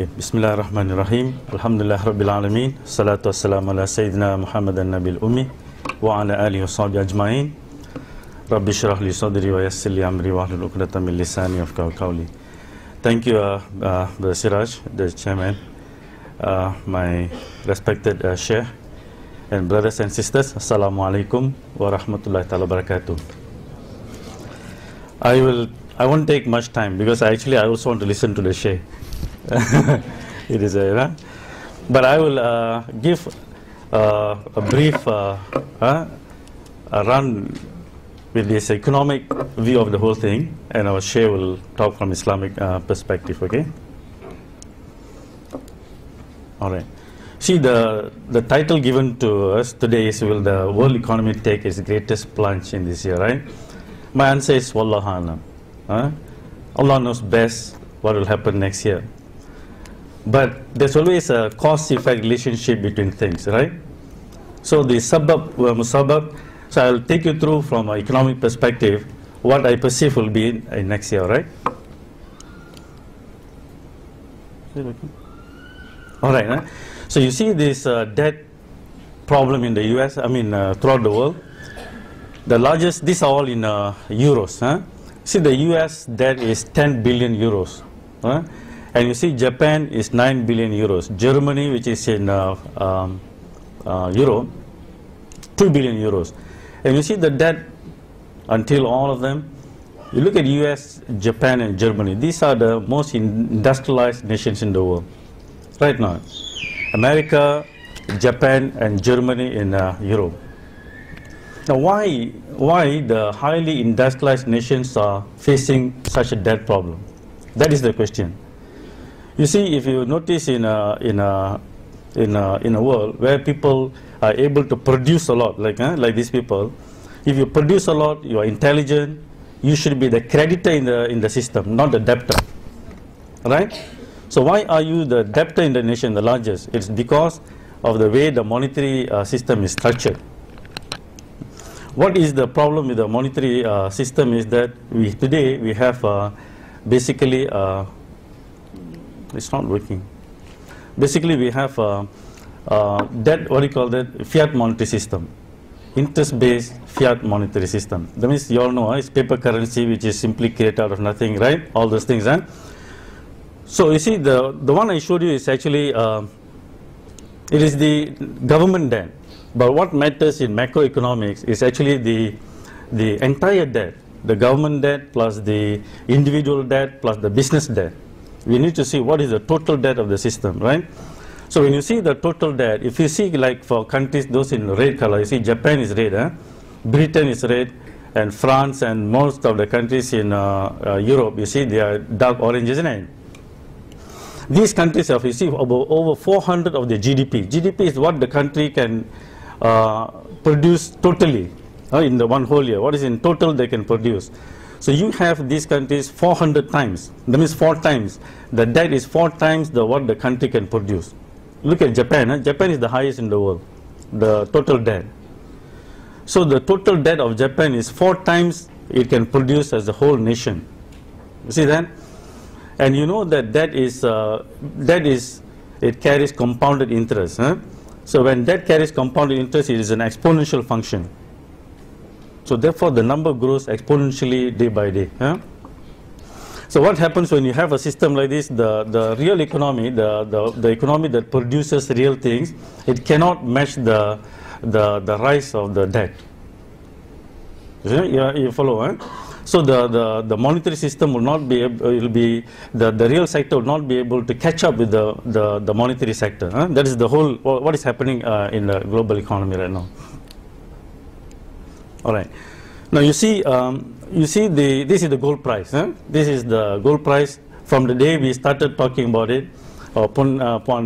Okay. Bismillahirrahmanirrahim. Alhamdulillah Rabbil Alameen. Salatu wassalamu ala Sayyidina Muhammadan Nabil Ummi wa ala alihi wa sahbihi ajma'in. Rabbi shrah li sadri wa yassir li amri wa hlul 'uqdatam min lisani yafqahu qawli. Thank you, Brother Siraj, the chairman, my respected Sheikh, and brothers and sisters. Assalamu alaikum wa rahmatullahi ta'ala barakatuh. I won't take much time because I also want to listen to the Sheikh. It is but I will give a brief run with this economic view of the whole thing, and our Sheikh will talk from Islamic perspective. Okay. All right. See, the title given to us today is, will the world economy take its greatest plunge in this year, right? My answer is Wallahu A'lam. Allah knows best what will happen next year. But there's always a cause-effect relationship between things, right? So the sabab wa musabab, so I'll take you through from an economic perspective what I perceive will be in next year, right? All right. So you see this debt problem in the US, throughout the world. The largest, these are all in euros. See, the US debt is 10 billion euros. And you see Japan is 9 billion euros. Germany, which is in euro, 2 billion euros. And you see the debt until all of them. You look at US, Japan and Germany. These are the most industrialized nations in the world right now. America, Japan and Germany in Europe. Now why the highly industrialized nations are facing such a debt problem? That is the question. You see, if you notice in a world where people are able to produce a lot, like these people, if you produce a lot, you are intelligent, you should be the creditor in the system, not the debtor, right? So why are you the debtor in the nation, the largest? It's because of the way the monetary system is structured. What is the problem with the monetary system is that today we have basically it's not working. Basically, we have that, what do you call that, fiat monetary system, interest-based fiat monetary system. That means you all know it's paper currency, which is simply created out of nothing, right? All those things. So you see, the one I showed you is actually it is the government debt. But what matters in macroeconomics is actually the entire debt, the government debt plus the individual debt plus the business debt. We need to see what is the total debt of the system, right? So when you see the total debt, if you see like for countries, those in red color, you see Japan is red, Britain is red, and France and most of the countries in Europe, you see they are dark orange, isn't it? These countries have received over 400 of the GDP. GDP is what the country can produce totally in the one whole year. What is in total they can produce. So you have these countries 400 times. That means 4 times. The debt is 4 times what the country can produce. Look at Japan. Japan is the highest in the world, the total debt. So the total debt of Japan is 4 times it can produce as a whole nation. You see that? And you know that it carries compounded interest. So when debt carries compounded interest, it is an exponential function. So therefore, the number grows exponentially day by day. So what happens when you have a system like this? The real economy, the economy that produces real things, it cannot match the rise of the debt. You follow? So the monetary system will not be able, the real sector will not be able to catch up with the monetary sector. That is the whole what is happening in the global economy right now. All right. Now you see this is the gold price. This is the gold price from the day we started talking about it. Upon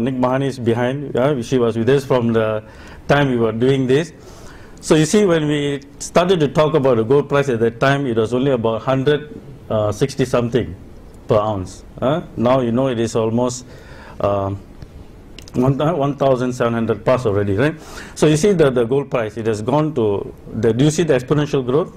Nick Mahani is behind. She was with us from the time we were doing this. So you see, when we started to talk about the gold price at that time, it was only about 160 something per ounce. Now you know it is almost 1,700 plus already, right? So you see the gold price, it has gone to, do you see the exponential growth?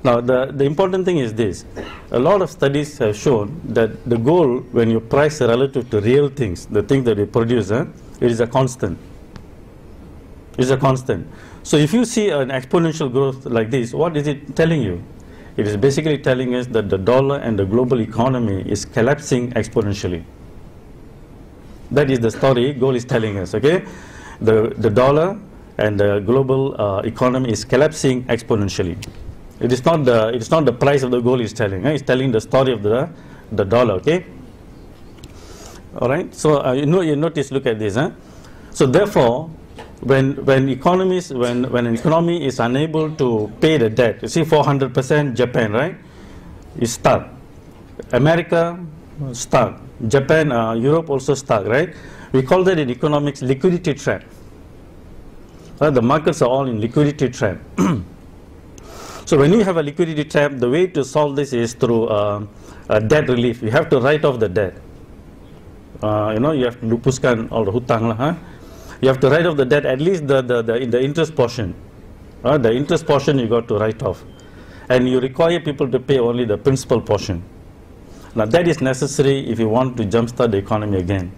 Now, the important thing is this. A lot of studies have shown that the gold, when you price relative to real things, the things that you produce, it is a constant. It's a constant. So if you see an exponential growth like this, what is it telling you? It is basically telling us that the dollar and the global economy is collapsing exponentially. That is the story gold is telling us, okay? The dollar and the global economy is collapsing exponentially. It is not the price of the gold is telling. It's telling the story of the dollar, okay? All right. So you notice. Look at this. So therefore, when an economy is unable to pay the debt, you see 400%, Japan, right? Is stuck. America stuck. Japan, Europe also stuck, right? We call that in economics liquidity trap. The markets are all in liquidity trap. So when you have a liquidity trap, the way to solve this is through debt relief. You have to write off the debt. You have to lupuskan all the hutang lah. You have to write off the debt, at least the interest portion. The interest portion you got to write off, and you require people to pay only the principal portion. Now that is necessary if you want to jumpstart the economy again.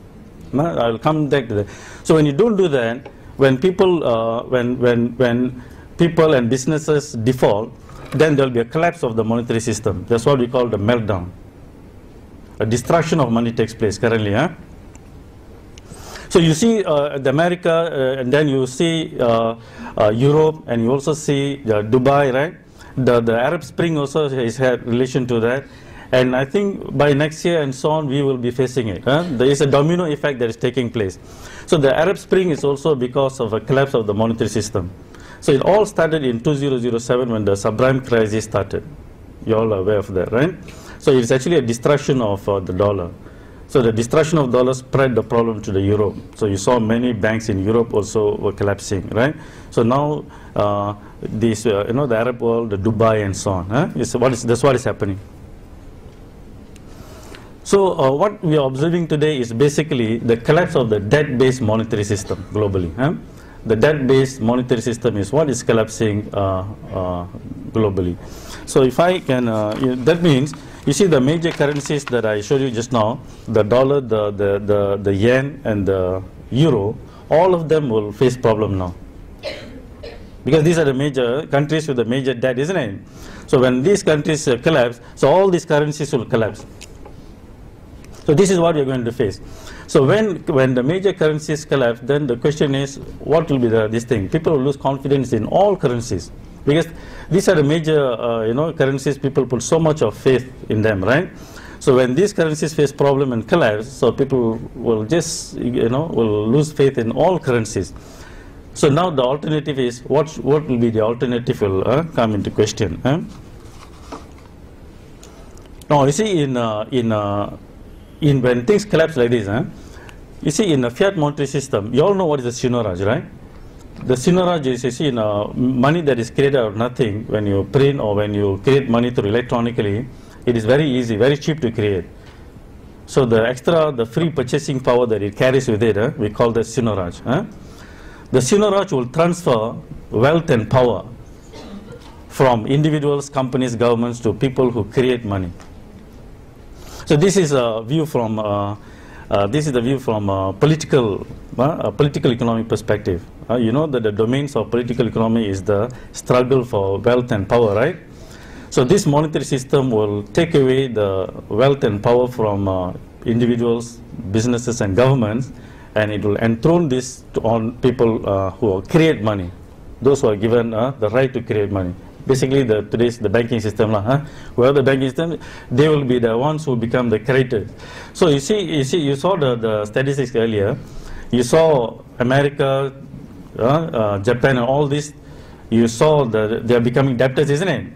I will come back to that. So when you don't do that, when people when people and businesses default, then there will be a collapse of the monetary system. That's what we call the meltdown. A destruction of money takes place currently. So you see the America, and then you see Europe, and you also see Dubai, right? The Arab Spring also has had relation to that. And I think by next year and so on, we will be facing it. There is a domino effect that is taking place. So the Arab Spring is also because of a collapse of the monetary system. So it all started in 2007 when the subprime crisis started. You all are aware of that, right? So it's actually a destruction of the dollar. So the destruction of dollar spread the problem to the Europe. So you saw many banks in Europe also were collapsing, right? So now the Arab world, the Dubai and so on, that's what is happening. So what we are observing today is basically the collapse of the debt-based monetary system globally. The debt-based monetary system is what is collapsing globally. So if I can, that means, you see the major currencies that I showed you just now, the dollar, the yen and the euro, all of them will face problem now. Because these are the major countries with the major debt, isn't it? So when these countries collapse, so all these currencies will collapse. So this is what we are going to face. So when the major currencies collapse, then the question is, what will be this thing? People will lose confidence in all currencies, because these are the major currencies. People put so much of faith in them, right? So when these currencies face problem and collapse, so people will just will lose faith in all currencies. So now the alternative is, what will be the alternative will come into question. Now you see when things collapse like this, you see in a fiat monetary system, you all know what is the seigniorage, right? The seigniorage is, you see, money that is created out of nothing. When you print or when you create money through electronically, it is very easy, very cheap to create. So the free purchasing power that it carries with it, we call that seigniorage. The seigniorage will transfer wealth and power from individuals, companies, governments to people who create money. So this is a view from political economic perspective. You know that the domains of political economy is the struggle for wealth and power, right? So this monetary system will take away the wealth and power from individuals, businesses and governments, and it will enthrone this on people who create money, those who are given the right to create money. Basically, today's the banking system, where the banking system, they will be the ones who become the creators. So you saw the statistics earlier. You saw America, Japan, and all this. You saw they are becoming debtors, isn't it?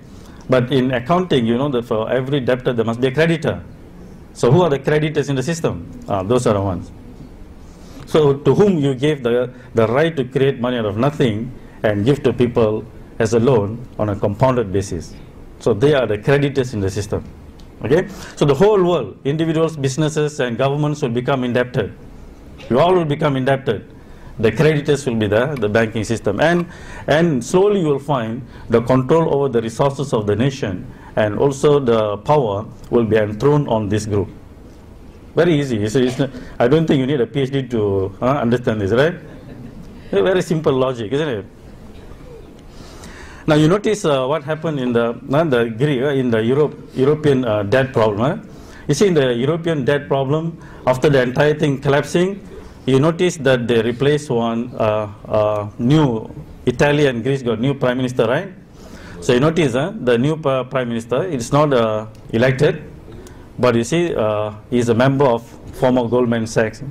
But in accounting, you know that for every debtor there must be a creditor. So who are the creditors in the system? Those are the ones. So to whom you gave the right to create money out of nothing and give to people as a loan on a compounded basis. So they are the creditors in the system. Okay? So the whole world, individuals, businesses and governments will become indebted. We all will become indebted. The creditors will be the banking system. And slowly you will find the control over the resources of the nation and also the power will be enthroned on this group. Very easy. I don't think you need a PhD to understand this, right? Very simple logic, isn't it? Now you notice what happened in the European debt problem. You see, in the European debt problem, after the entire thing collapsing, you notice that they replaced one new Italy and Greece got new prime minister, right? So you notice the new prime minister, it's not elected, but you see he's a member of former Goldman Sachs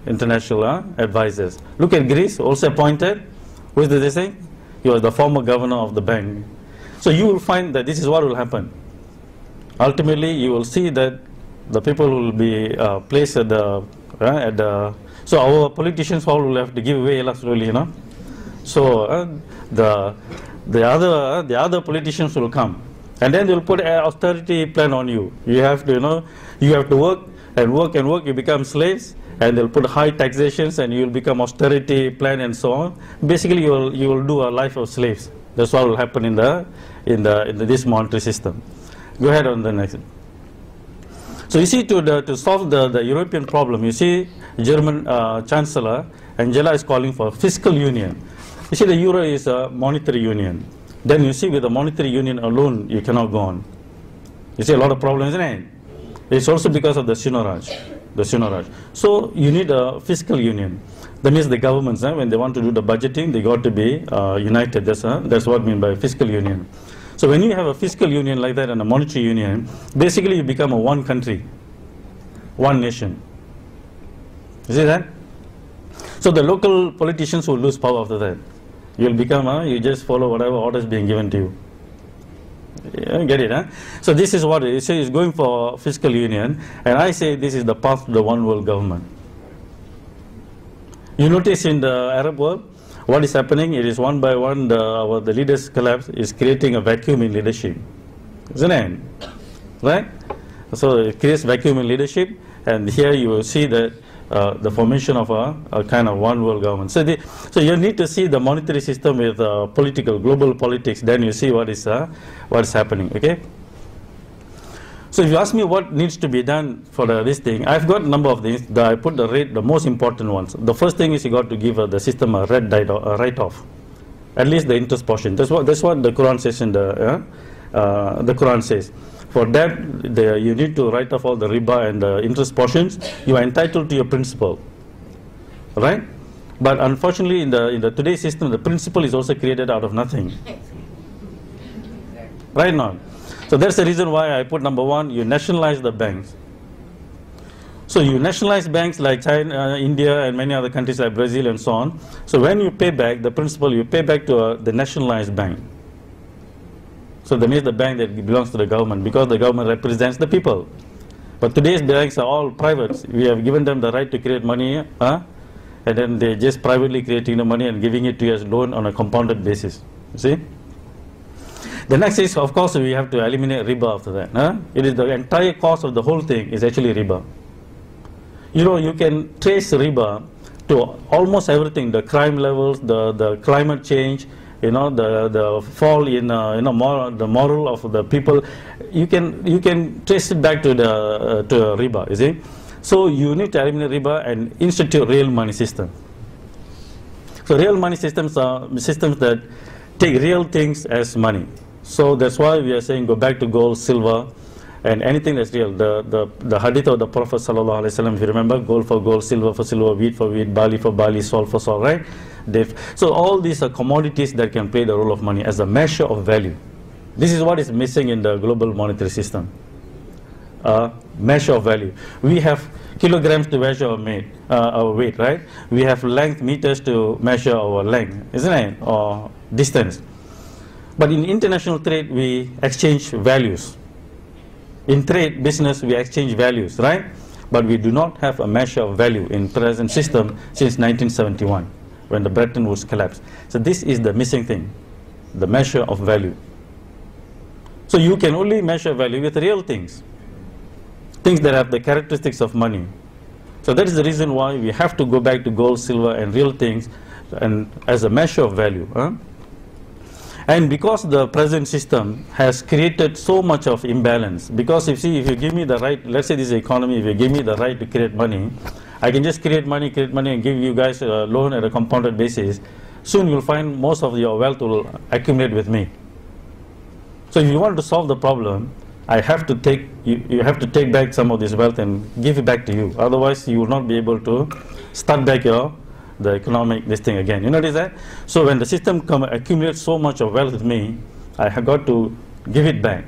international advisors. Look at Greece, also appointed. Who is this thing? He was the former governor of the bank. So you will find that this is what will happen. Ultimately, you will see that the people will be placed at the so our politicians all will have to give away slowly, you know. So the other politicians will come, and then they will put an austerity plan on you. You have to, you know, you have to work and work and work. You become slaves, and they'll put high taxations, and you will become austerity plan and so on. Basically, you will do a life of slaves. That's what will happen in this monetary system. Go ahead on the next. So you see, to solve the European problem, you see, German Chancellor Angela is calling for fiscal union. You see, the euro is a monetary union. Then you see, with the monetary union alone, you cannot go on. You see a lot of problems, isn't it? It's also because of the Sinoraj. So you need a fiscal union. That means the governments, when they want to do the budgeting, they got to be united. That's what I mean by fiscal union. So when you have a fiscal union like that and a monetary union, basically you become a one country, one nation. You see that? So the local politicians will lose power after that. You'll become, you just follow whatever orders being given to you. Yeah, get it, huh? So this is what it is. So it's going for fiscal union, and I say this is the path to the one world government. You notice in the Arab world, what is happening? It is one by one, the leaders' collapse is creating a vacuum in leadership. Isn't it? Right? So it creates vacuum in leadership, and here you will see that the formation of a kind of one world government. So you need to see the monetary system with global politics, then you see what is happening, okay? So if you ask me what needs to be done for this thing, I've got a number of things. I put the most important ones. The first thing is you got to give the system a write-off, at least the interest portion. That's what the Quran says in the Quran says. For that, you need to write off all the riba and the interest portions. You are entitled to your principal, right? But unfortunately, in the today's system, the principal is also created out of nothing, right now. So that's the reason why I put number one, you nationalize the banks. So you nationalize banks like China, India, and many other countries like Brazil and so on. So when you pay back the principal, you pay back to the nationalized bank. So that means the bank that belongs to the government, because the government represents the people. But today's banks are all private. We have given them the right to create money, and then they're just privately creating the money and giving it to you as loan on a compounded basis. You see? The next is, of course, we have to eliminate riba after that. It is the entire cost of the whole thing is actually riba. You know, you can trace riba to almost everything, the crime levels, the climate change, you know, the fall in the moral of the people. You can trace it back to riba, you see. So you need to eliminate riba and institute real money system. So real money systems are systems that take real things as money. So that's why we are saying go back to gold, silver, and anything that's real. The hadith of the Prophet sallallahu alaihi wasallam, if you remember, gold for gold, silver for silver, wheat for wheat, barley for barley, salt for salt, right? So all these are commodities that can play the role of money as a measure of value. This is what is missing in the global monetary system. Measure of value. We have kilograms to measure our weight, right? We have length meters to measure our length, isn't it? Or distance. But in international trade, we exchange values. In trade, business, we exchange values, right? But we do not have a measure of value in present system since 1971, when the Bretton Woods collapsed. So this is the missing thing, the measure of value. So you can only measure value with real things, things that have the characteristics of money. So that is the reason why we have to go back to gold, silver, and real things, and as a measure of value. And because the present system has created so much of imbalance, because if you give me the right, let's say this is economy, if you give me the right to create money, I can just create money and give you guys a loan at a compounded basis. Soon you'll find most of your wealth will accumulate with me. So if you want to solve the problem, I have to take, you have to take back some of this wealth and give it back to you. Otherwise you will not be able to start back the economic this thing again. You notice that? So when the system accumulates so much of wealth with me, I have got to give it back.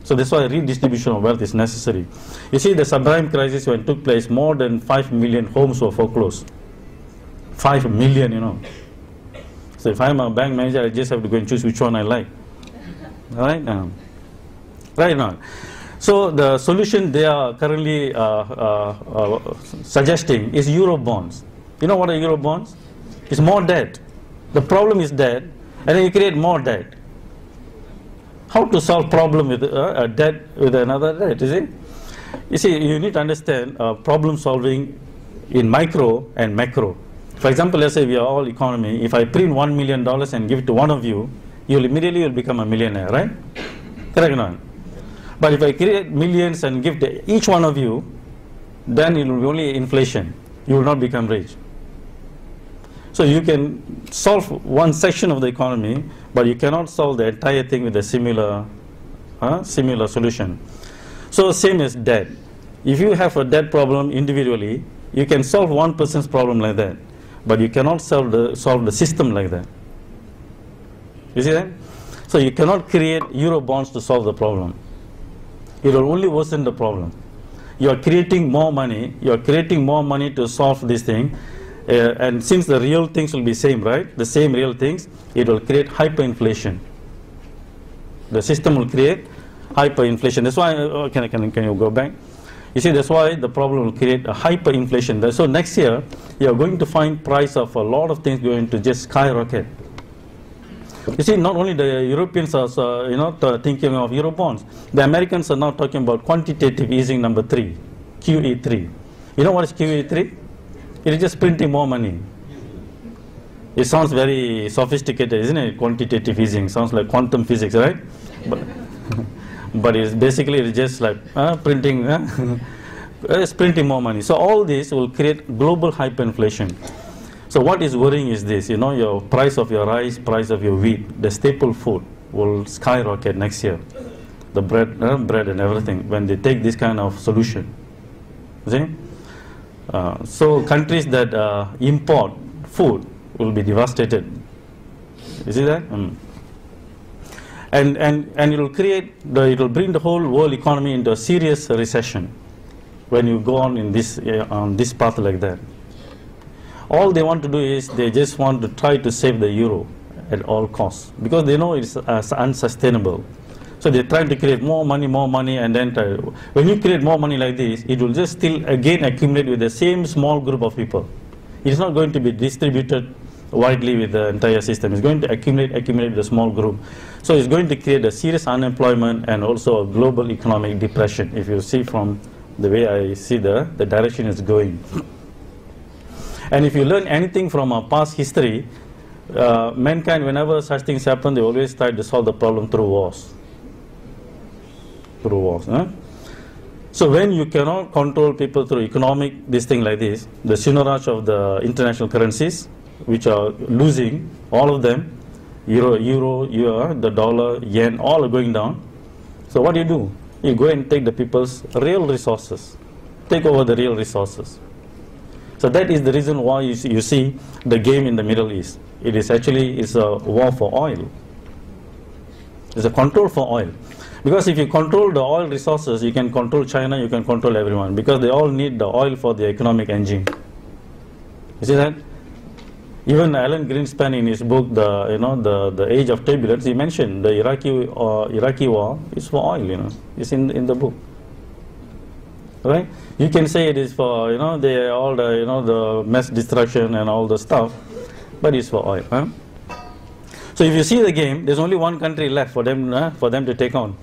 So that's why redistribution of wealth is necessary. You see, the subprime crisis when it took place, more than 5 million homes were foreclosed. 5 million, you know. So if I'm a bank manager, I just have to go and choose which one I like. Right now. Right now. So the solution they are currently suggesting is Euro bonds. You know what are Euro bonds? It's more debt. The problem is debt, and then you create more debt. How to solve problem with a debt with another debt, is it? You see, you need to understand problem solving in micro and macro. For example, let's say we are all economy. If I print $1 million and give it to one of you, you'll immediately become a millionaire, right? Correct or not? But if I create millions and give to each one of you, then it will be only inflation. You will not become rich. So you can solve one section of the economy, but you cannot solve the entire thing with a similar solution. So same as debt. If you have a debt problem individually, you can solve one person's problem like that, but you cannot solve the system like that. You see that? So you cannot create Euro bonds to solve the problem. It will only worsen the problem. You are creating more money. You are creating more money to solve this thing. And since the real things will be same, right? The same real things, it will create hyperinflation. The system will create hyperinflation. That's why, can you go back? You see, that's why the problem will create a hyperinflation. So next year, you are going to find price of a lot of things going to just skyrocket. You see, not only the Europeans are thinking of Euro bonds, the Americans are now talking about quantitative easing number 3, QE3. You know what is QE3? It is just printing more money. It sounds very sophisticated, isn't it? Quantitative easing sounds like quantum physics, right? But it's basically just like printing. It's printing more money. So all this will create global hyperinflation. So what is worrying is this, your price of your rice, price of your wheat, the staple food will skyrocket next year. The bread and everything, when they take this kind of solution. See? So countries that import food will be devastated. You see that? And it will bring the whole world economy into a serious recession when you go on this path like that. All they want to do is they just want to try to save the euro at all costs, because they know it's unsustainable. So they're trying to create more money, and then when you create more money like this, it will just still again accumulate with the same small group of people. It's not going to be distributed widely with the entire system. It's going to accumulate with a small group. So it's going to create a serious unemployment and also a global economic depression, if you see from the way I see the direction it's going. And if you learn anything from our past history, mankind, whenever such things happen, they always try to solve the problem through wars. So when you cannot control people through economic, this thing like this, the Shinarach of the international currencies, which are losing, all of them, euro, the dollar, yen, all are going down. So what do? You go and take the people's real resources, take over the real resources. So that is the reason why you see the game in the Middle East. It's a war for oil. It's a control for oil. Because if you control the oil resources, you can control China, you can control everyone, because they all need the oil for the economic engine. You see that? Even Alan Greenspan in his book, the Age of Turbulence, he mentioned the Iraqi war is for oil. It's in the book. Right? You can say it is for the mass destruction and all the stuff, but it's for oil. So if you see the game, there's only one country left for them to take on.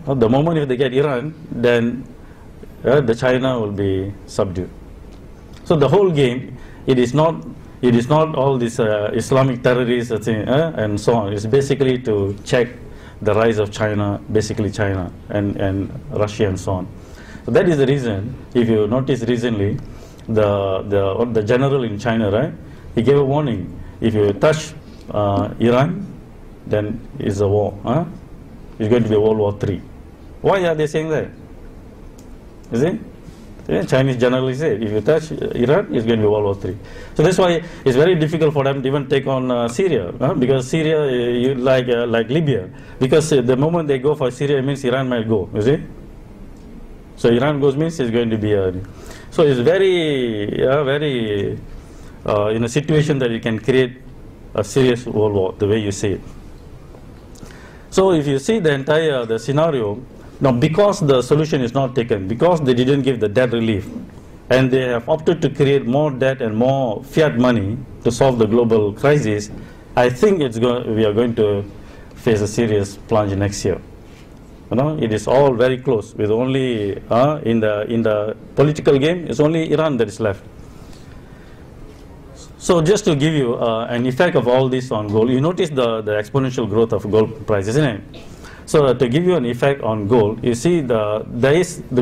The moment if they get Iran, then the China will be subdued. So the whole game, it is not all this Islamic terrorists and so on. It's basically to check the rise of China, basically China and Russia and so on. So that is the reason. If you notice recently, the general in China, right? He gave a warning. If you touch Iran, then it's a war. It's going to be World War III. Why are they saying that? You see? The Chinese generally say, if you touch Iran, it's going to be World War III. So that's why it's very difficult for them to even take on Syria, because Syria, like Libya, because the moment they go for Syria, it means Iran might go. You see? So Iran goes means it's going to be so it's very in a situation that you can create a serious world war, the way you see it. So if you see the entire the scenario, now because the solution is not taken, because they didn't give the debt relief, and they have opted to create more debt and more fiat money to solve the global crisis, I think we are going to face a serious plunge next year. You know, it is all very close. With only in the political game, it's only Iran that is left. So just to give you an effect of all this on gold, you notice the exponential growth of gold price, isn't it? So to give you an effect on gold, you see the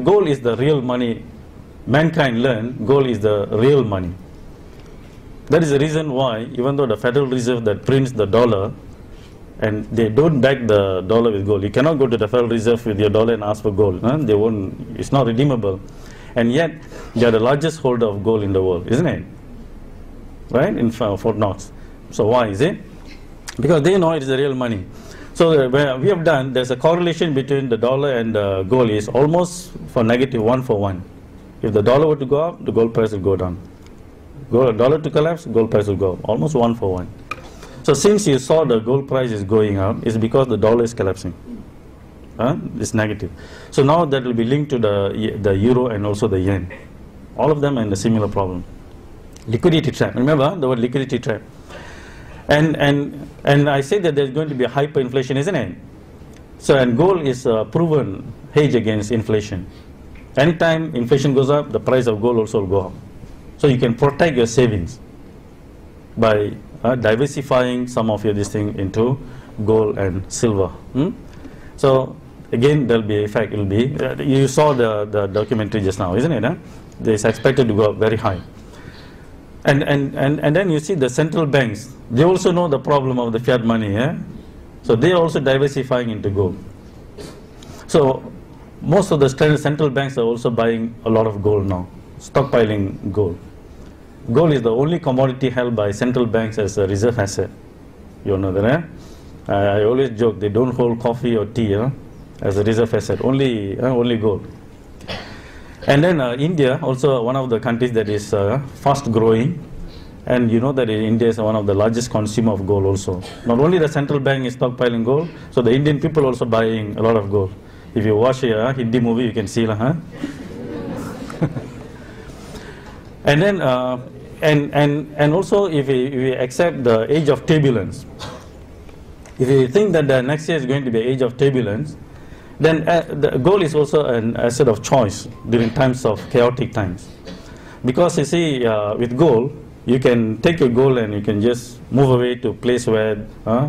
gold is the real money. Mankind learned gold is the real money. That is the reason why, even though the Federal Reserve that prints the dollar, and they don't back the dollar with gold. You cannot go to the Federal Reserve with your dollar and ask for gold. They won't. It's not redeemable. And yet, they are the largest holder of gold in the world, isn't it? Right? In Fort Knox. So why is it? Because they know it is the real money. So we have done, there's a correlation between the dollar and gold is almost for negative 1-for-1. If the dollar were to go up, the gold price will go down. Dollar to collapse, gold price will go up. Almost 1-for-1. So since you saw the gold price is going up, it's because the dollar is collapsing. It's negative. So now that will be linked to the euro and also the yen. All of them are in a similar problem. Liquidity trap. Remember the word liquidity trap. And I say that there's going to be a hyperinflation, isn't it? So and gold is a proven hedge against inflation. Anytime inflation goes up, the price of gold also will go up. So you can protect your savings by diversifying some of your this thing into gold and silver. So again, there'll be effect. It'll be you saw the documentary just now, isn't it? It's expected to go up very high. And then you see the central banks. They also know the problem of the fiat money. So they are also diversifying into gold. So most of the central banks are also buying a lot of gold now, stockpiling gold. Gold is the only commodity held by central banks as a reserve asset. You know that, I always joke, they don't hold coffee or tea as a reserve asset, only gold. And then India, also one of the countries that is fast growing, and you know that India is one of the largest consumer of gold also. Not only the central bank is stockpiling gold, so the Indian people also buying a lot of gold. If you watch a Hindi movie, you can see And then, and also if we accept the age of turbulence, if you think that the next year is going to be an age of turbulence, then the gold is also an asset of choice during times of chaotic times. Because you see, with gold, you can take your gold and you can just move away to a place where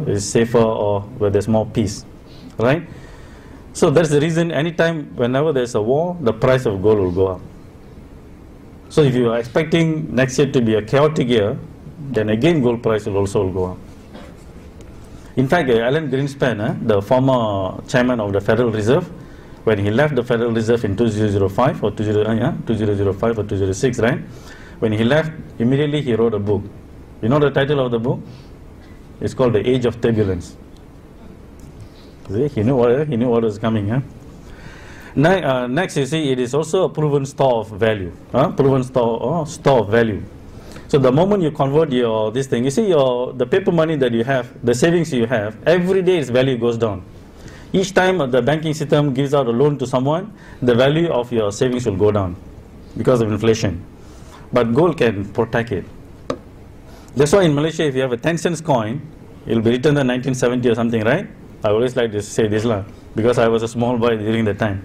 it's safer or where there's more peace, right? So that's the reason anytime, whenever there's a war, the price of gold will go up. So if you are expecting next year to be a chaotic year, then again gold price will also go up. In fact, Alan Greenspan, the former chairman of the Federal Reserve, when he left the Federal Reserve in 2005 or 2005 or 2006, right? When he left, immediately he wrote a book. You know the title of the book? It's called The Age of Turbulence. See, he knew what was coming. Next, you see, it is also a proven store of value. Proven store of value. So the moment you convert this thing, you see the paper money that you have, the savings you have, every day its value goes down. Each time the banking system gives out a loan to someone, the value of your savings will go down because of inflation. But gold can protect it. That's why in Malaysia, if you have a 10 cents coin, it will be written in 1970 or something, right? I always like to say this because I was a small boy during that time.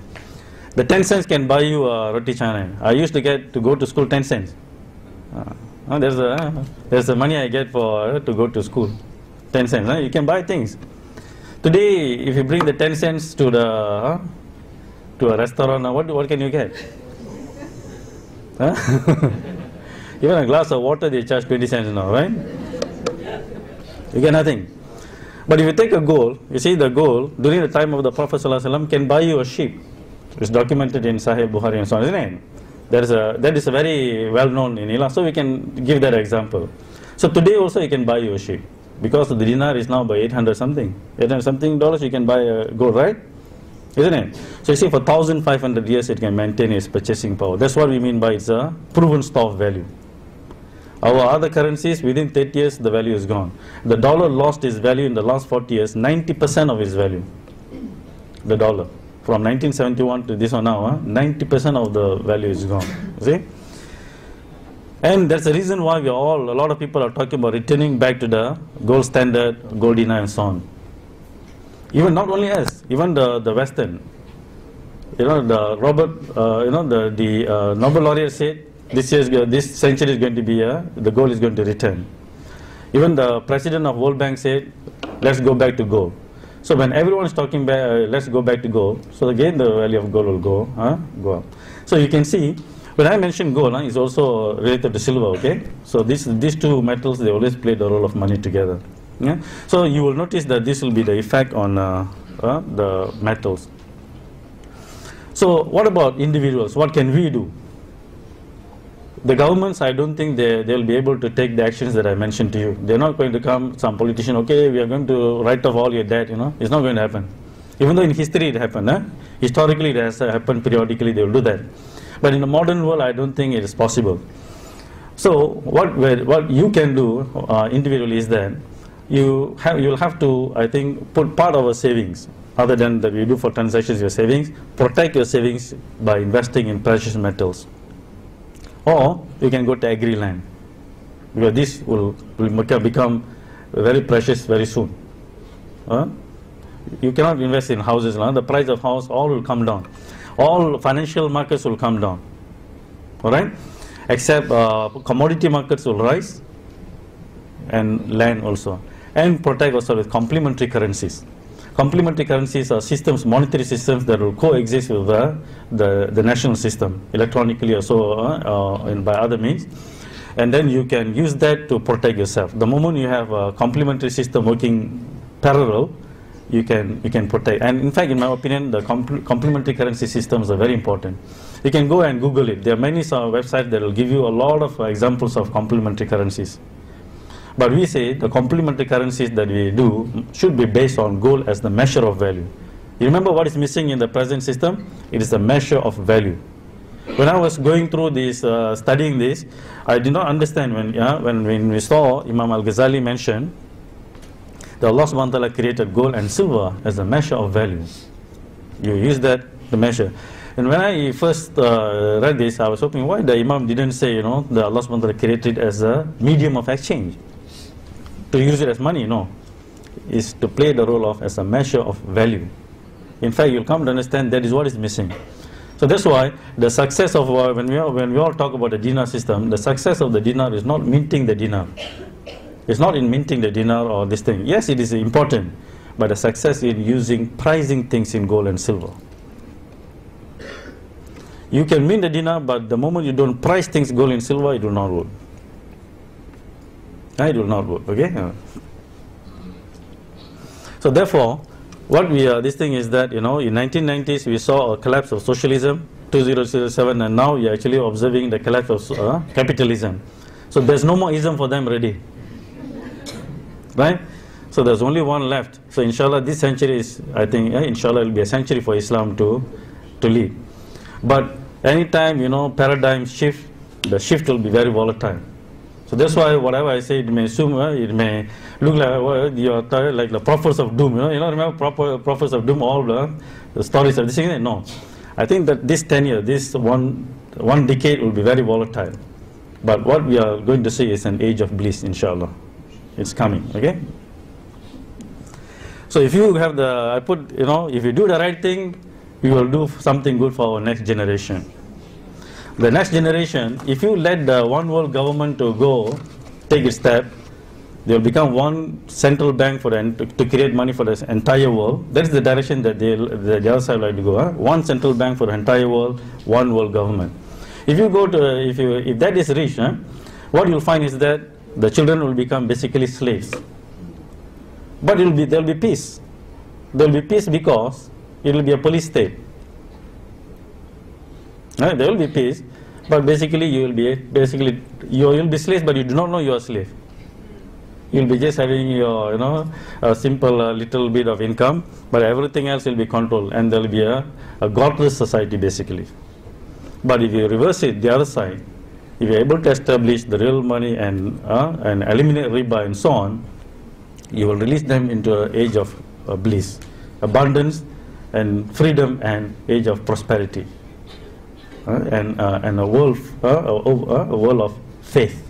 The 10 cents can buy you a roti canai. I used to get to go to school 10 cents. There's the money I get for to go to school. 10 cents. You can buy things. Today, if you bring the 10 cents to the to a restaurant, what can you get? Even a glass of water they charge 20 cents now, right? You get nothing. But if you take a gold, you see the gold during the time of the Prophet ﷺ can buy you a sheep. It's documented in Sahih Bukhari and so on, isn't it? That is a very well known in Islam, so we can give that example. So today also you can buy you a sheep, because the dinar is now by 800 something dollars. You can buy a gold, right? Isn't it? So you see, for 1,500 years it can maintain its purchasing power. That's what we mean by it's a proven store of value. Our other currencies, within 30 years the value is gone. The dollar lost its value in the last 40 years, 90% of its value. The dollar. From 1971 to this one now, 90% of the value is gone. See? And that's the reason why a lot of people are talking about returning back to the gold standard, gold dinar and so on. Even not only us, even the Western. The Nobel laureate said this century is going to be the gold is going to return. Even the president of World Bank said, let's go back to gold. So when everyone is talking about let's go back to gold, so again the value of gold will go up. So you can see, when I mention gold, it's also related to silver, okay? So these two metals, they always play the role of money together. Yeah? So you will notice that this will be the effect on the metals. So what about individuals? What can we do? The governments, I don't think they'll be able to take the actions that I mentioned to you. They're not going to come, some politician, okay, we are going to write off all your debt, It's not going to happen. Even though in history it happened, historically it has happened periodically, they will do that. But in the modern world, I don't think it is possible. So what you can do individually is that you'll have to, I think, put part of our savings, other than that we do for transactions, your savings, protect your savings by investing in precious metals. Or you can go to agri land, because this will become very precious very soon. You cannot invest in houses. The price of house all will come down. All financial markets will come down. All right, except commodity markets will rise, and land also. And protect also with complementary currencies. Complementary currencies are systems, monetary systems that will coexist with the national system, electronically or so, and by other means. And then you can use that to protect yourself. The moment you have a complementary system working parallel, you can protect. And in fact, in my opinion, the complementary currency systems are very important. You can go and Google it. There are many websites that will give you a lot of examples of complementary currencies. But we say the complementary currencies that we do should be based on gold as the measure of value. You remember what is missing in the present system? It is the measure of value. When I was going through this, studying this, I did not understand when we saw Imam Al-Ghazali mention that Allah subhanahu wa ta'ala created gold and silver as a measure of value. You use that to measure. And when I first read this, I was hoping why the Imam didn't say, that Allah subhanahu wa ta'ala created as a medium of exchange. To use it as money, no. Is to play the role of as a measure of value. In fact, you'll come to understand that is what is missing. So that's why the success of when we all talk about the dinar system, the success of the dinar is not minting the dinar. It's not in minting the dinar or this thing. Yes, it is important, but the success in pricing things in gold and silver. You can mint the dinar, but the moment you don't price things gold and silver, it will not work. It will not work. Okay. So therefore, what this thing is that in 1990s we saw a collapse of socialism, 2007, and now we are actually observing the collapse of capitalism. So there's no more ism for them already, right? So there's only one left. So inshallah, this century is, I think, inshallah, it will be a century for Islam to lead. But anytime paradigm shift, the shift will be very volatile. So that's why whatever I say, it may assume, it may look like you are like the prophets of doom. Remember prophets of doom, all the stories of this thing? No. I think that this tenure, this one decade will be very volatile. But what we are going to see is an age of bliss, inshallah. It's coming, okay? So if you have if you do the right thing, we will do something good for our next generation. The next generation, if you let the one world government to go, take a step, they will become one central bank for to create money for the entire world. That is the direction that the other side like to go. Huh? One central bank for the entire world, one world government. If you go to, if that is reached, huh, what you'll find is that the children will become basically slaves. But there will be peace. There will be peace because it will be a police state. There will be peace, but basically you will be slaves, but you do not know you are a slave. You will be just having your, a simple little bit of income, but everything else will be controlled, and there will be a godless society basically. But if you reverse it, the other side, if you are able to establish the real money and eliminate riba and so on, you will release them into an age of bliss, abundance, and freedom, and age of prosperity. And a world of faith.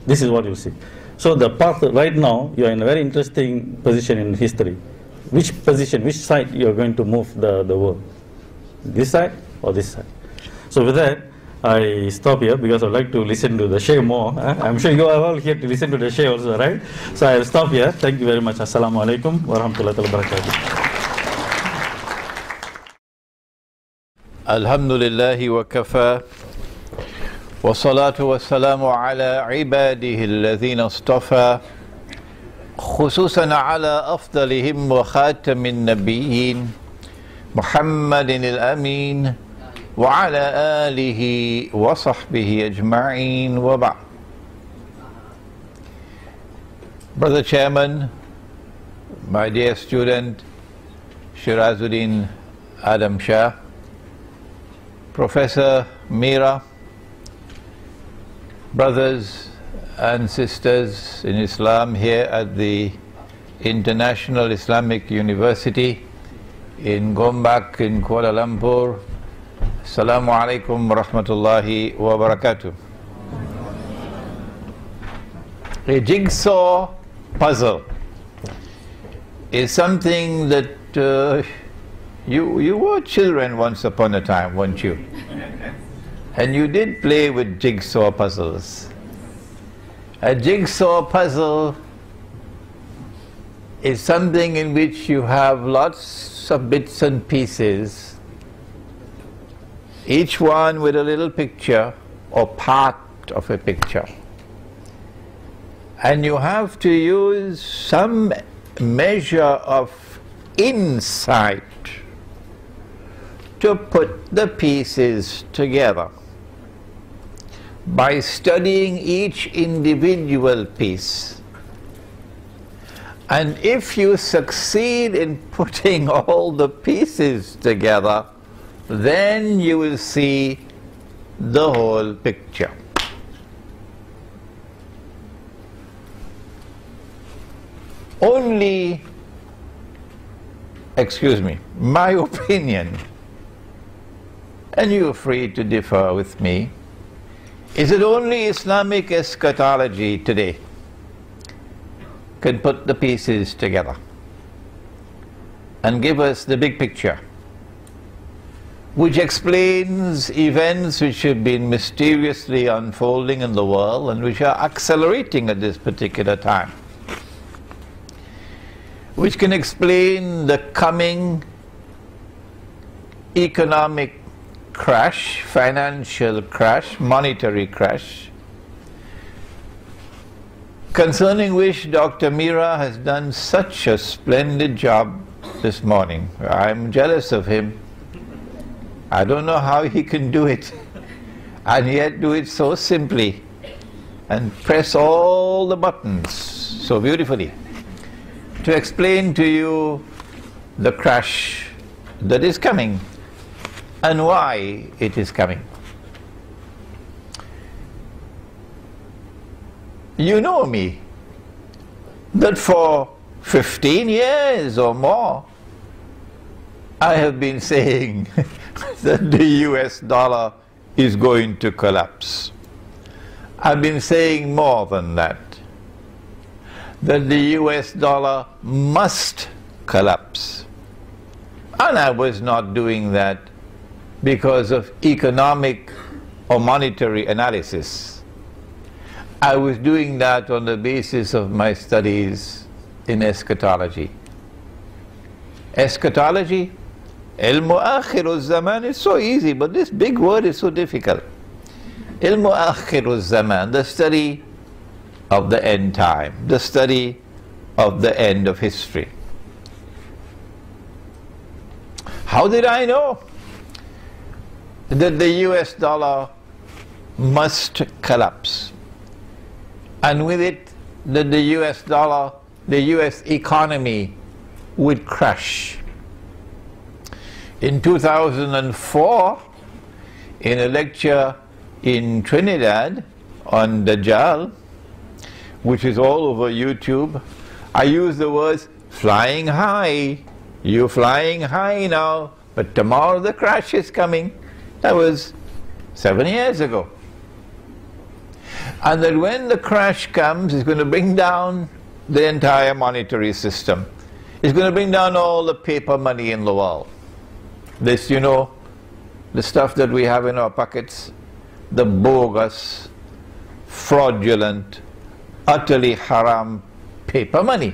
This is what you see. So the path right now, you are in a very interesting position in history. Which position, which side you are going to move the world? This side or this side? So with that, I stop here because I would like to listen to the Sheikh more. I'm sure you are all here to listen to the Sheikh also, right? So I will stop here. Thank you very much. Assalamu alaikum wa rahmatullahi wa barakatuh. Alhamdulillahi wa kafa wa salatu wa salamu ala ibadihi alladhina istafa khususan ala afdalihim wa khatamin nabiyyin Muhammadin al-Amin wa ala alihi wa sahbihi ajma'in wa ba'd. Brother Chairman, my dear student Shirazuddin Adam Shah, Professor Meera, brothers and sisters in Islam here at the International Islamic University in Gombak in Kuala Lumpur, Assalamu alaikum wa rahmatullahi wa barakatuh. A jigsaw puzzle is something that you were children once upon a time, weren't you? And you did play with jigsaw puzzles. A jigsaw puzzle is something in which you have lots of bits and pieces, each one with a little picture or part of a picture. And you have to use some measure of insight to put the pieces together. By studying each individual piece, and if you succeed in putting all the pieces together, then you will see the whole picture. Only, excuse me, my opinion, and you are free to differ with me, is that only Islamic eschatology today can put the pieces together and give us the big picture, which explains events which have been mysteriously unfolding in the world and which are accelerating at this particular time, which can explain the coming economic crash, financial crash, monetary crash, concerning which Dr. Meera has done such a splendid job this morning. I'm jealous of him. I don't know how he can do it, and yet do it so simply and press all the buttons so beautifully to explain to you the crash that is coming and why it is coming. You know me, that for 15 years or more I have been saying that the US dollar is going to collapse. I've been saying more than that the US dollar must collapse. And I was not doing that because of economic or monetary analysis. I was doing that on the basis of my studies in eschatology. Eschatology, ilmu akhiru zaman is so easy, but this big word is so difficult. Ilmu akhiru zaman, the study of the end time, the study of the end of history. How did I know that the US dollar must collapse? And with it, that the US dollar, the US economy would crash. In 2004, in a lecture in Trinidad on Dajjal, which is all over YouTube, I used the words flying high. You're flying high now, but tomorrow the crash is coming. That was 7 years ago. And that when the crash comes, it's going to bring down the entire monetary system. It's going to bring down all the paper money in the world. This, you know, the stuff that we have in our pockets, the bogus, fraudulent, utterly haram paper money.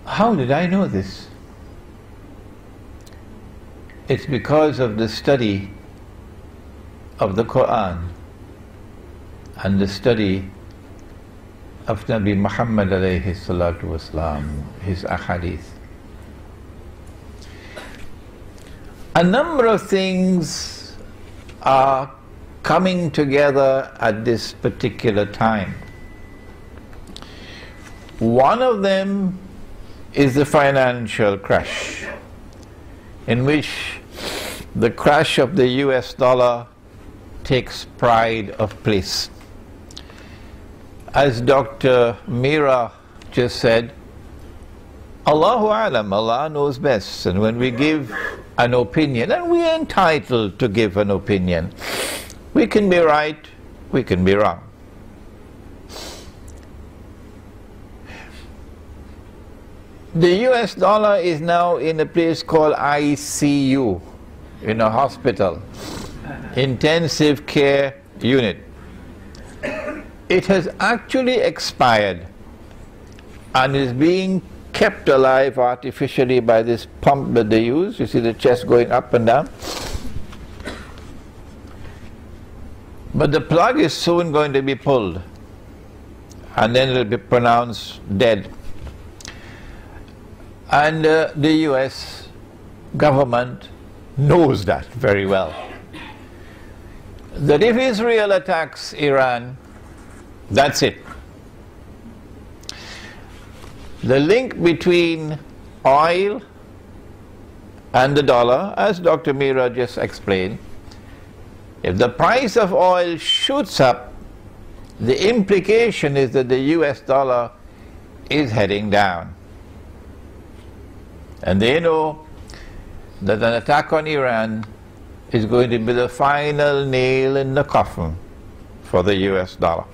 How did I know this? It's because of the study of the Quran and the study of Nabi Muhammad alayhi salatu wasalam, his ahadith. A number of things are coming together at this particular time. One of them is the financial crash, in which the crash of the US dollar takes pride of place. As Dr. Mira just said, Allahu Alam, Allah knows best, and when we give an opinion, and we are entitled to give an opinion, we can be right, we can be wrong. The US dollar is now in a place called ICU, in a hospital, intensive care unit. It has actually expired and is being kept alive artificially by this pump that they use. You see the chest going up and down. But the plug is soon going to be pulled, and then it will be pronounced dead. And the US government knows that very well. That if Israel attacks Iran, that's it. The link between oil and the dollar, as Dr. Mira just explained, if the price of oil shoots up, the implication is that the US dollar is heading down. And they know that an attack on Iran is going to be the final nail in the coffin for the US dollar.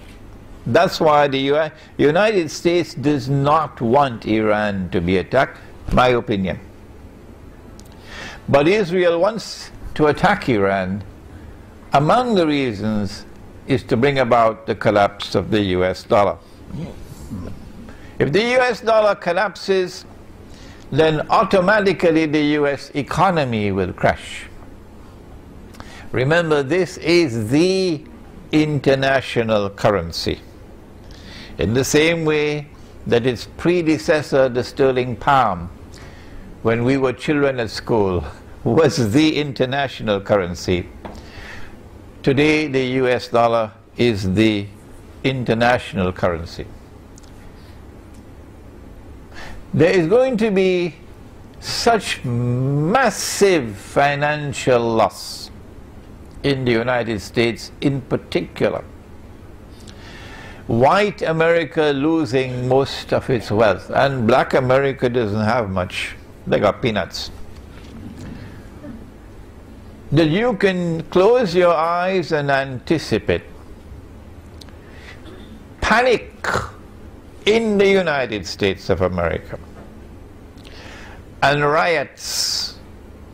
That's why the United States does not want Iran to be attacked, my opinion. But Israel wants to attack Iran. Among the reasons is to bring about the collapse of the US dollar. If the US dollar collapses, then automatically the US economy will crash. Remember, this is the international currency. In the same way that its predecessor, the sterling pound, when we were children at school, was the international currency. Today the US dollar is the international currency. There is going to be such massive financial loss in the United States in particular. White America losing most of its wealth, and black America doesn't have much. They got peanuts. That you can close your eyes and anticipate panic in the United States of America, and riots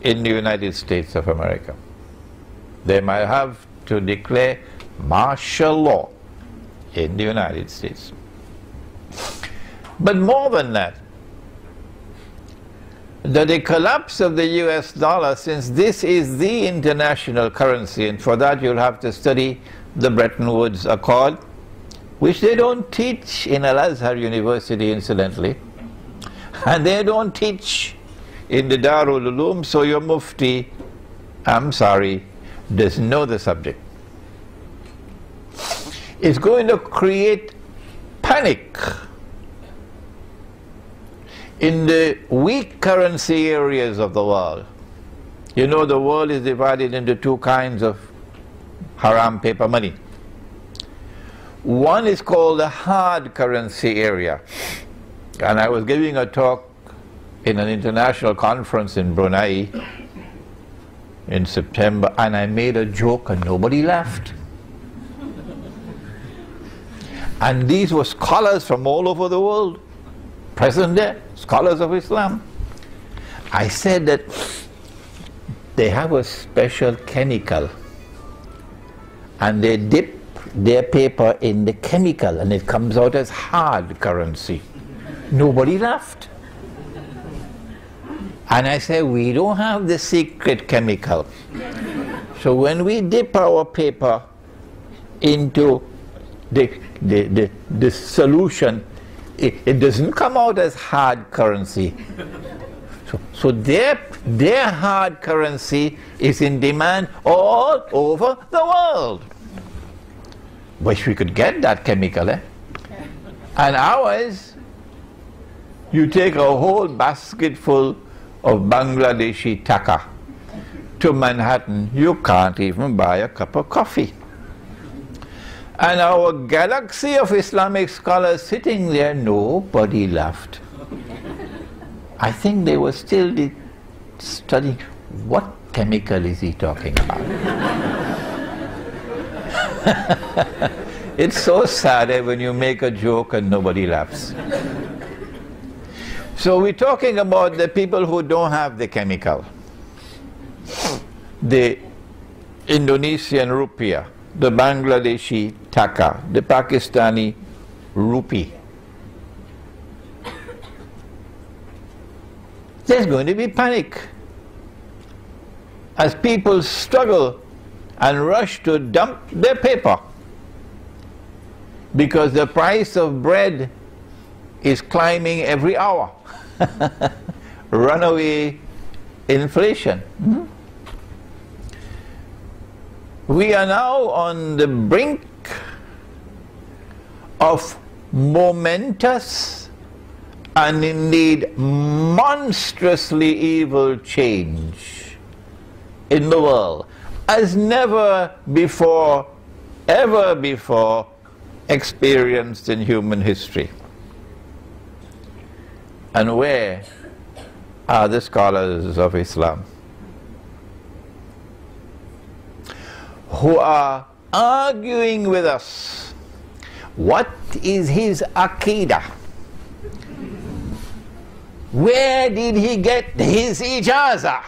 in the United States of America, they might have to declare martial law in the United States. But more than that, the collapse of the US dollar, since this is the international currency, and for that you'll have to study the Bretton Woods Accord, which they don't teach in Al-Azhar University, incidentally, and they don't teach in the Darul Uloom, so your Mufti, I'm sorry, doesn't know the subject. It's going to create panic in the weak currency areas of the world. You know, the world is divided into two kinds of haram paper money. One is called the hard currency area, and I was giving a talk in an international conference in Brunei in September, and I made a joke and nobody laughed. And these were scholars from all over the world, present there, scholars of Islam. I said that they have a special chemical, and they dip their paper in the chemical and it comes out as hard currency. Nobody laughed. And I said, we don't have the secret chemical. So when we dip our paper into the solution, it doesn't come out as hard currency. So their hard currency is in demand all over the world. Wish we could get that chemical, eh? And ours, you take a whole basket full of Bangladeshi taka to Manhattan, you can't even buy a cup of coffee. And our galaxy of Islamic scholars sitting there, nobody laughed. I think they were still studying, what chemical is he talking about? It's so sad when you make a joke and nobody laughs. So we're talking about the people who don't have the chemical. The Indonesian rupiah, the Bangladeshi taka, the Pakistani rupee. There's going to be panic as people struggle and rush to dump their paper because the price of bread is climbing every hour. Runaway inflation. We are now on the brink of momentous and indeed monstrously evil change in the world as never before, ever before experienced in human history. And where are the scholars of Islam who are arguing with us? What is his Aqidah? Where did he get his ijazah?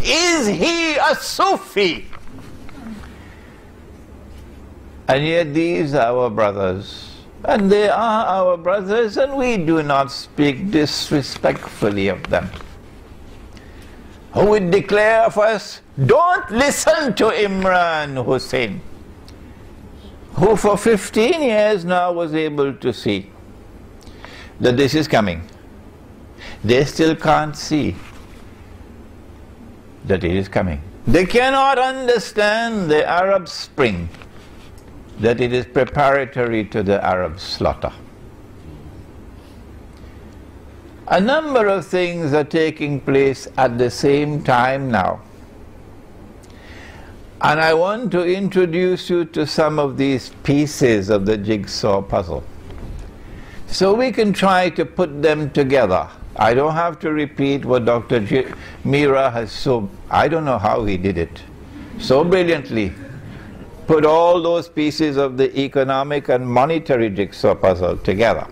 Is he a Sufi? And yet these are our brothers, and they are our brothers, and we do not speak disrespectfully of them. Who would declare of us, don't listen to Imran Hosein, who for 15 years now was able to see that this is coming. They still can't see that it is coming. They cannot understand the Arab Spring, that it is preparatory to the Arab slaughter. A number of things are taking place at the same time now. And I want to introduce you to some of these pieces of the jigsaw puzzle, so we can try to put them together. I don't have to repeat what Dr. Mira has I don't know how he did it, so brilliantly put all those pieces of the economic and monetary jigsaw puzzle together.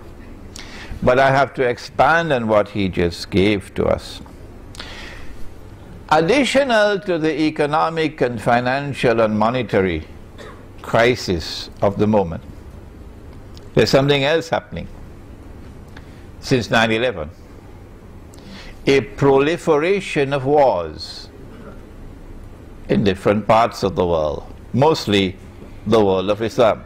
But I have to expand on what he just gave to us. Additional to the economic and financial and monetary crisis of the moment, there's something else happening since 9/11. A proliferation of wars in different parts of the world, mostly the world of Islam.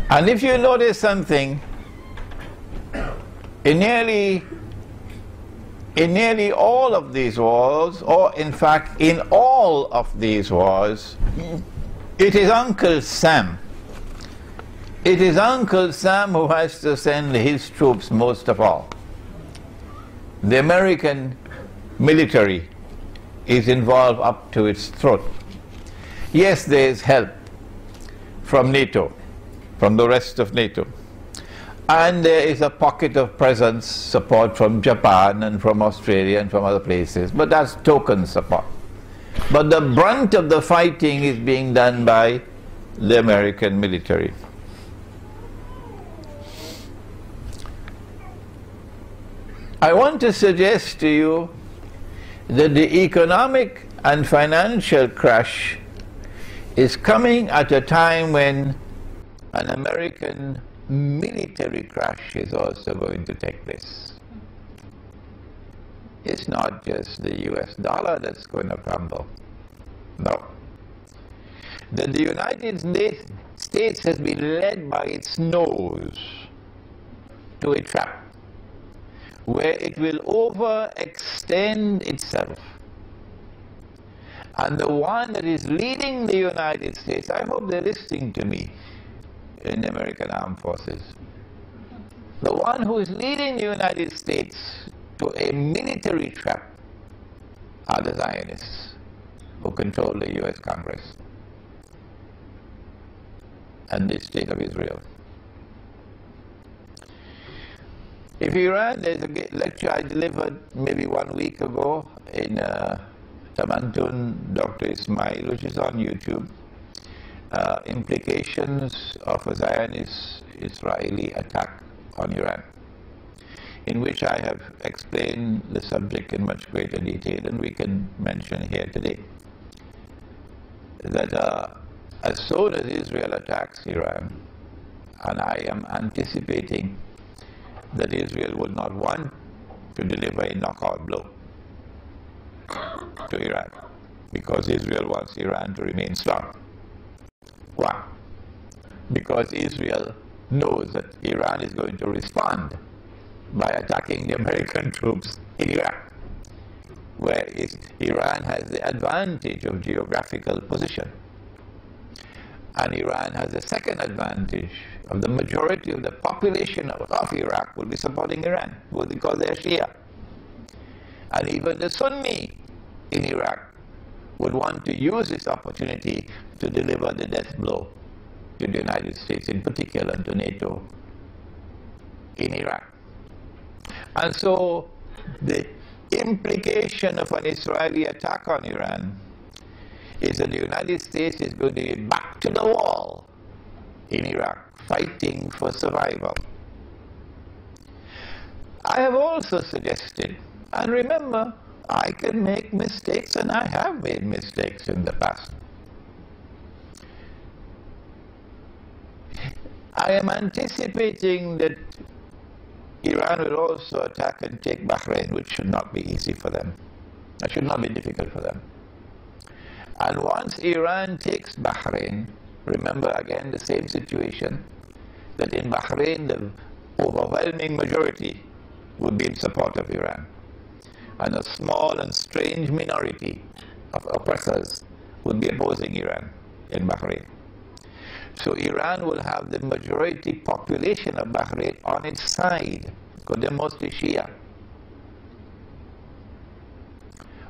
And if you notice something, in nearly all of these wars, or in fact in all of these wars, it is Uncle Sam. It is Uncle Sam who has to send his troops most of all. The American military is involved up to its throat. Yes, there is help from NATO, from the rest of NATO. And there is a pocket of presence, support from Japan and from Australia and from other places, but that's token support. But the brunt of the fighting is being done by the American military. I want to suggest to you that the economic and financial crash is coming at a time when an American military crash is also going to take place. It's not just the US dollar that's going to crumble. No. That the United States has been led by its nose to a trap where it will overextend itself. And the one that is leading the United States, I hope they're listening to me, in the American Armed Forces. The one who is leading the United States to a military trap are the Zionists who control the US Congress and the state of Israel. If Iran, there's a lecture I delivered maybe 1 week ago in Tamantun, Dr. Ismail, which is on YouTube. Implications of a Zionist-Israeli attack on Iran, in which I have explained the subject in much greater detail than we can mention here today. That as soon as Israel attacks Iran, and I am anticipating that Israel would not want to deliver a knockout blow to Iran, because Israel wants Iran to remain strong. Why? Because Israel knows that Iran is going to respond by attacking the American troops in Iraq, where Iran has the advantage of geographical position. And Iran has the second advantage of the majority of the population of Iraq will be supporting Iran, because they're Shia. And even the Sunni in Iraq would want to use this opportunity to deliver the death blow to the United States in particular and to NATO in Iraq. And so the implication of an Israeli attack on Iran is that the United States is going to be back to the wall in Iraq, fighting for survival. I have also suggested, and remember, I can make mistakes, and I have made mistakes in the past. I am anticipating that Iran will also attack and take Bahrain, which should not be easy for them. That should not be difficult for them. And once Iran takes Bahrain, remember again the same situation, that in Bahrain the overwhelming majority would be in support of Iran, and a small and strange minority of oppressors would be opposing Iran in Bahrain. So Iran will have the majority population of Bahrain on its side, because they're mostly Shia.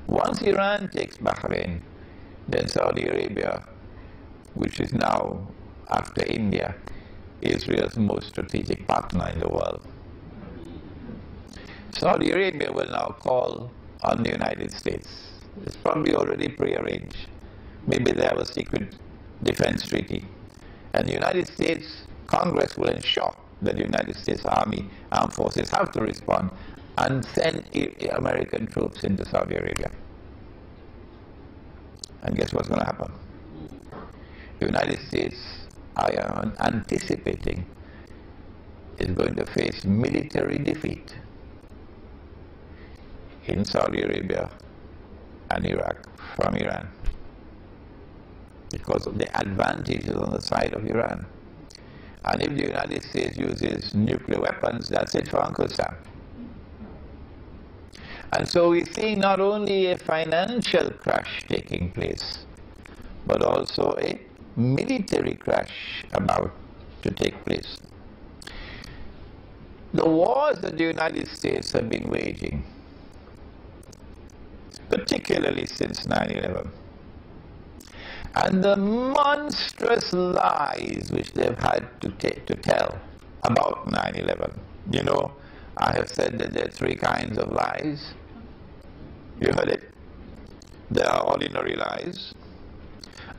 Once Iran takes Bahrain, then Saudi Arabia, which is now, after India, Israel's most strategic partner in the world. Saudi Arabia will now call on the United States. It's probably already prearranged Maybe they have a secret defense treaty. And the United States Congress will ensure that the United States Army, armed forces have to respond and send American troops into Saudi Arabia. And guess what's going to happen? The United States, I am anticipating, is going to face military defeat in Saudi Arabia and Iraq from Iran, because of the advantages on the side of Iran. And if the United States uses nuclear weapons, that's it for Uncle Sam. And so we see not only a financial crash taking place, but also a military crash about to take place. The wars that the United States have been waging, particularly since 9/11, and the monstrous lies which they've had to tell about 9/11. You know, I have said that there are three kinds of lies. You heard it? There are ordinary lies,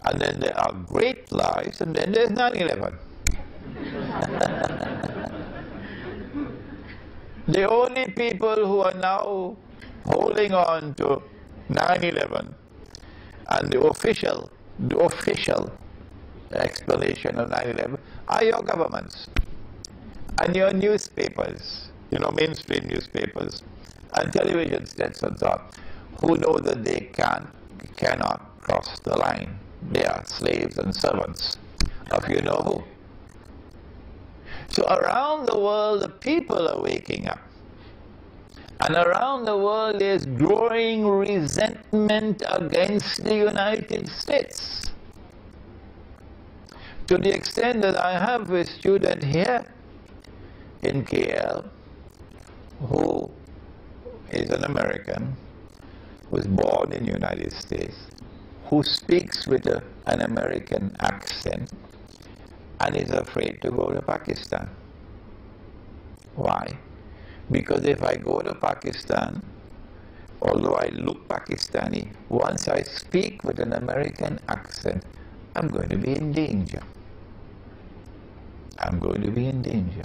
and then there are great lies, and then there's 9/11. The only people who are now holding on to 9/11 and the official explanation of 9/11 are your governments and your newspapers, you know, mainstream newspapers and television stations, who know that they cannot cross the line. They are slaves and servants of you know who. So around the world, the people are waking up. And around the world, there's growing resentment against the United States. To the extent that I have a student here in KL who is an American, was born in the United States, who speaks with an American accent and is afraid to go to Pakistan. Why? Because if I go to Pakistan, although I look Pakistani, once I speak with an American accent, I'm going to be in danger. I'm going to be in danger.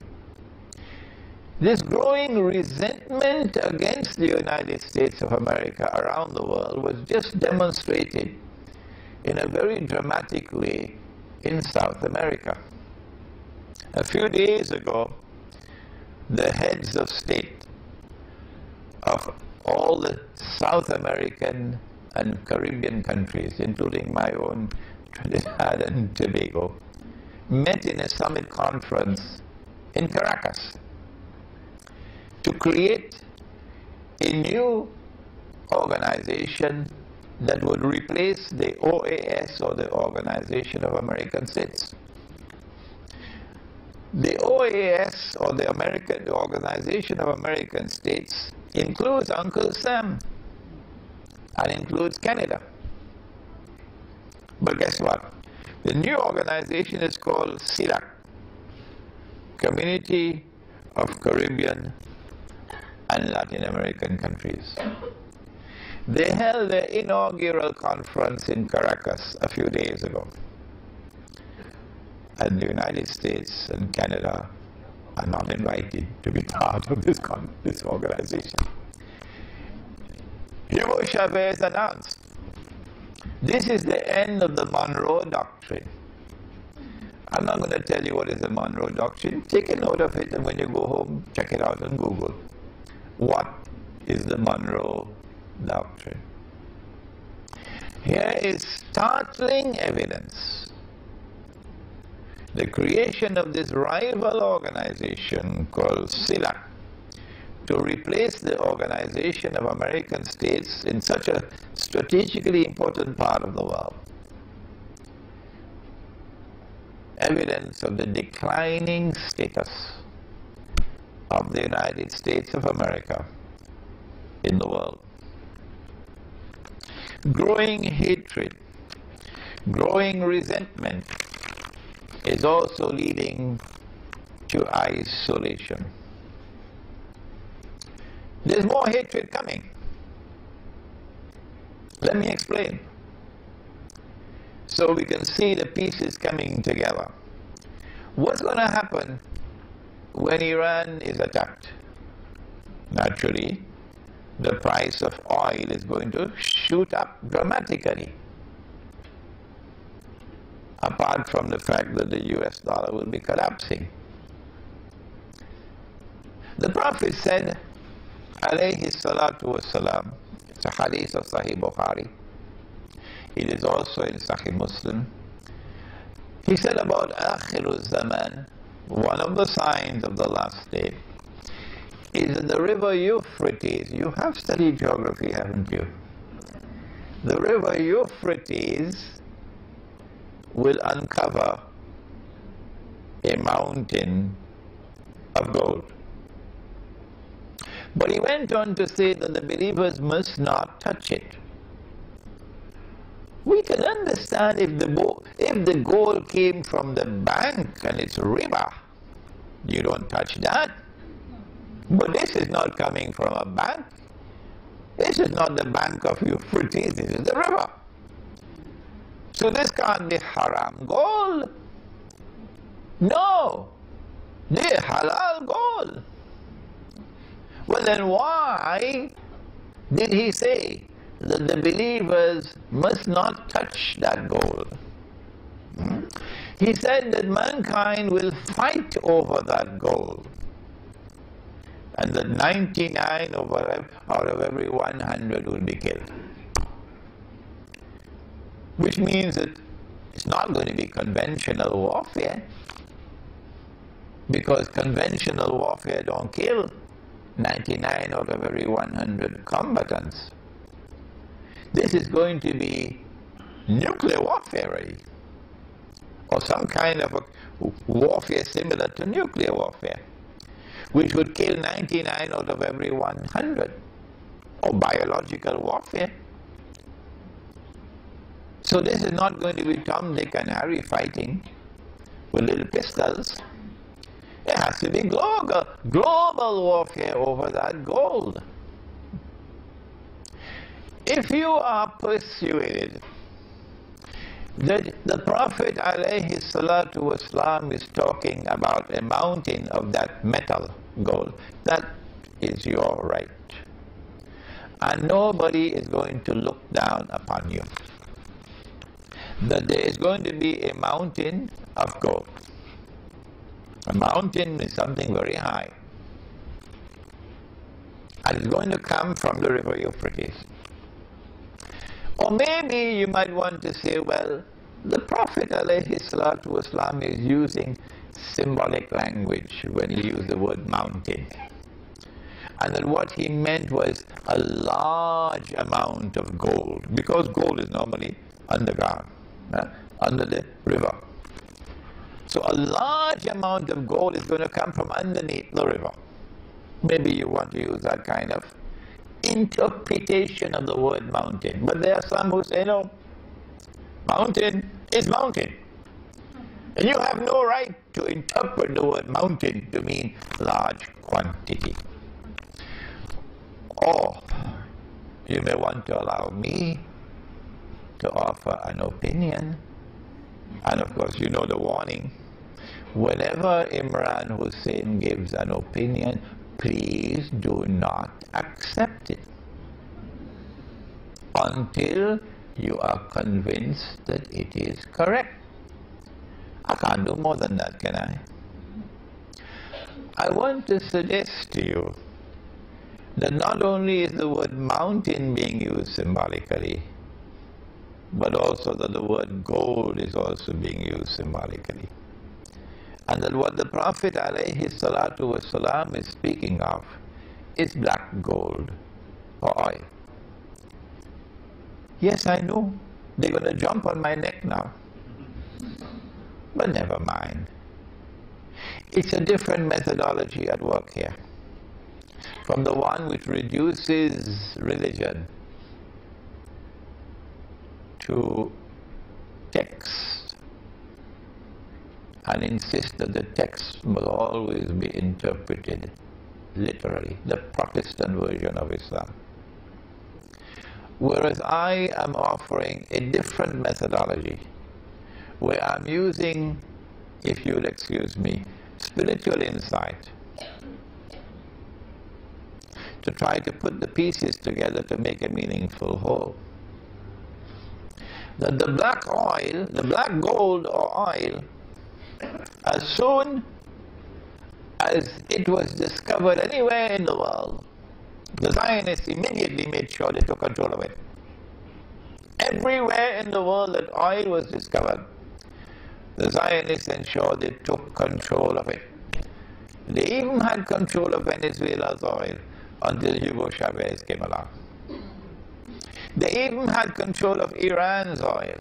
This growing resentment against the United States of America around the world was just demonstrated in a very dramatic way in South America. A few days ago, the heads of state of all the South American and Caribbean countries, including my own Trinidad and Tobago, met in a summit conference in Caracas to create a new organization that would replace the OAS, or the Organization of American States. The OAS, or the Organization of American States, includes Uncle Sam and includes Canada. But guess what? The new organization is called CILAC, Community of Caribbean and Latin American Countries. They held their inaugural conference in Caracas a few days ago. And the United States and Canada are not invited to be part of this organization. Hugo Chavez announced, this is the end of the Monroe Doctrine. I'm not going to tell you what is the Monroe Doctrine. Take a note of it, and when you go home, check it out on Google. What is the Monroe Doctrine? Here is startling evidence. The creation of this rival organization called CILAC to replace the Organization of American States in such a strategically important part of the world. Evidence of the declining status of the United States of America in the world. Growing hatred, growing resentment is also leading to isolation. There's more hatred coming. Let me explain. So we can see the pieces coming together. What's going to happen when Iran is attacked? Naturally, the price of oil is going to shoot up dramatically. Apart from the fact that the US dollar will be collapsing. The Prophet said, alayhi salatu wasalam, it's a hadith of Sahih Bukhari, it is also in Sahih Muslim. He said about Akhiru Zaman, one of the signs of the last day, is that the river Euphrates, you have studied geography, haven't you? The river Euphrates will uncover a mountain of gold. But he went on to say that the believers must not touch it. We can understand if the gold came from the bank and it's a river, you don't touch that. But this is not coming from a bank. This is not the bank of Euphrates, this is the river. So this can't be haram gold. No, they're halal gold. Well then why did he say that the believers must not touch that gold? He said that mankind will fight over that gold, and that 99 out of every 100 will be killed. Which means that it's not going to be conventional warfare, because conventional warfare don't kill 99 out of every 100 combatants. This is going to be nuclear warfare, really, or some kind of a warfare similar to nuclear warfare, which would kill 99 out of every 100, or biological warfare. So this is not going to be Tom, Dick and Harry fighting with little pistols. It has to be global warfare over that gold. If you are persuaded that the Prophet alayhi salatu wasalam is talking about a mountain of that metal, gold, that is your right. And nobody is going to look down upon you. That there is going to be a mountain of gold. A mountain is something very high, and it's going to come from the river Euphrates. Or maybe you might want to say, well, the Prophet ﷺ is using symbolic language when he used the word mountain, and that what he meant was a large amount of gold, because gold is normally underground, under the river. So a large amount of gold is going to come from underneath the river. Maybe you want to use that kind of interpretation of the word mountain. But there are some who say, no, mountain is mountain. And you have no right to interpret the word mountain to mean large quantity. Or you may want to allow me to offer an opinion. And of course, you know the warning. Whenever Imran Hosein gives an opinion, please do not accept it until you are convinced that it is correct. I can't do more than that, can I? I want to suggest to you that not only is the word mountain being used symbolically, but also that the word gold is also being used symbolically. And that what the Prophet ﷺ is speaking of is black gold or oil. Yes, I know, they're going to jump on my neck now. But never mind. It's a different methodology at work here, from the one which reduces religion to text and insist that the text must always be interpreted literally, the Protestant version of Islam. Whereas I am offering a different methodology, where I'm using, if you'll excuse me, spiritual insight to try to put the pieces together to make a meaningful whole. That the black oil, the black gold or oil, as soon as it was discovered anywhere in the world, the Zionists immediately made sure they took control of it. Everywhere in the world that oil was discovered, the Zionists ensured they took control of it. They even had control of Venezuela's oil until Hugo Chavez came along. They even had control of Iran's oil.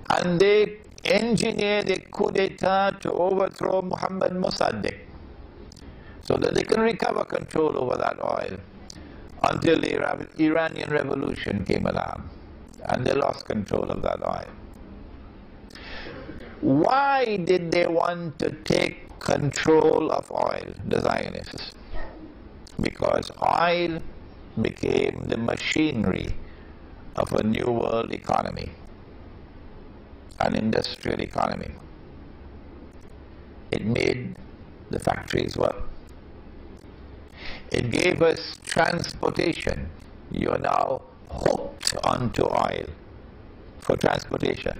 And they engineered a coup d'etat to overthrow Mohammad Mossadegh so that they can recover control over that oil until the Iranian Revolution came along and they lost control of that oil. Why did they want to take control of oil, the Zionists? Because oil became the machinery of a new world economy, an industrial economy. It made the factories work. It gave us transportation. You are now hooked onto oil for transportation.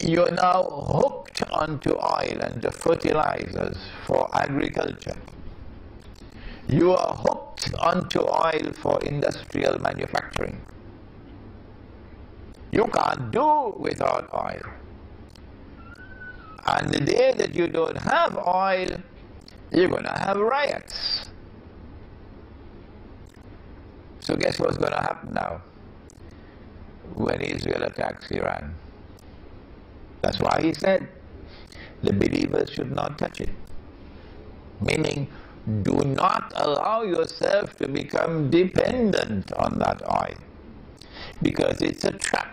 You are now hooked onto oil and the fertilizers for agriculture. You are hooked onto oil for industrial manufacturing. You can't do without oil. And the day that you don't have oil, you're going to have riots. So guess what's going to happen now when Israel attacks Iran? That's why he said the believers should not touch it. Meaning, do not allow yourself to become dependent on that oil, because it's a trap.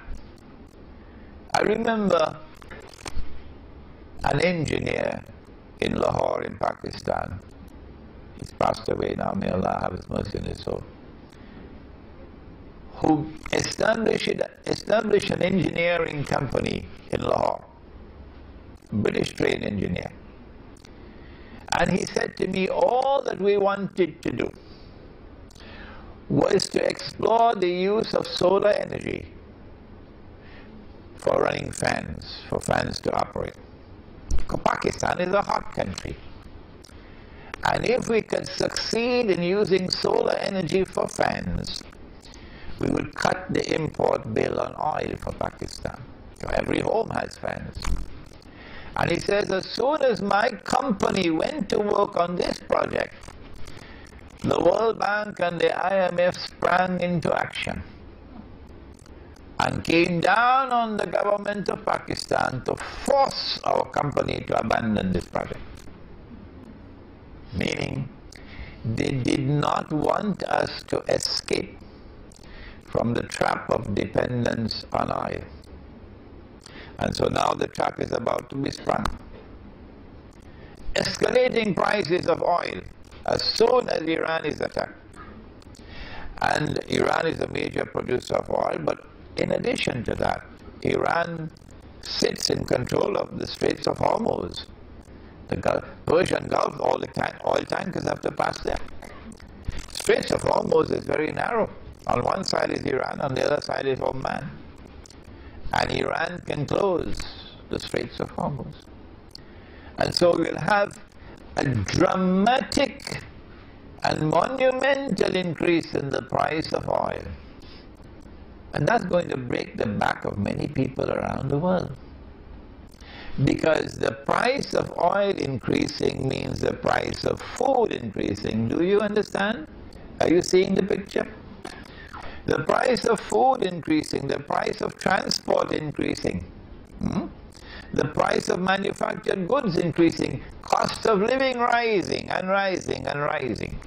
I remember an engineer in Lahore in Pakistan. He's passed away now, may Allah have his mercy on his soul, who established an engineering company in Lahore, British trained engineer. And he said to me, all that we wanted to do was to explore the use of solar energy for running fans, for fans to operate. Pakistan is a hot country. And if we could succeed in using solar energy for fans, we would cut the import bill on oil for Pakistan. So every home has fans. And he says, as soon as my company went to work on this project, the World Bank and the IMF sprang into action and came down on the government of Pakistan to force our company to abandon this project. Meaning, they did not want us to escape from the trap of dependence on oil. And so now the trap is about to be sprung. Escalating prices of oil as soon as Iran is attacked. And Iran is a major producer of oil, but in addition to that, Iran sits in control of the Straits of Hormuz. The Persian Gulf, all the oil tankers have to pass there. Straits of Hormuz is very narrow. On one side is Iran, on the other side is Oman. And Iran can close the Straits of Hormuz. And so we'll have a dramatic and monumental increase in the price of oil. And that's going to break the back of many people around the world. Because the price of oil increasing means the price of food increasing. Do you understand? Are you seeing the picture? The price of food increasing, the price of transport increasing, the price of manufactured goods increasing, cost of living rising and rising and rising.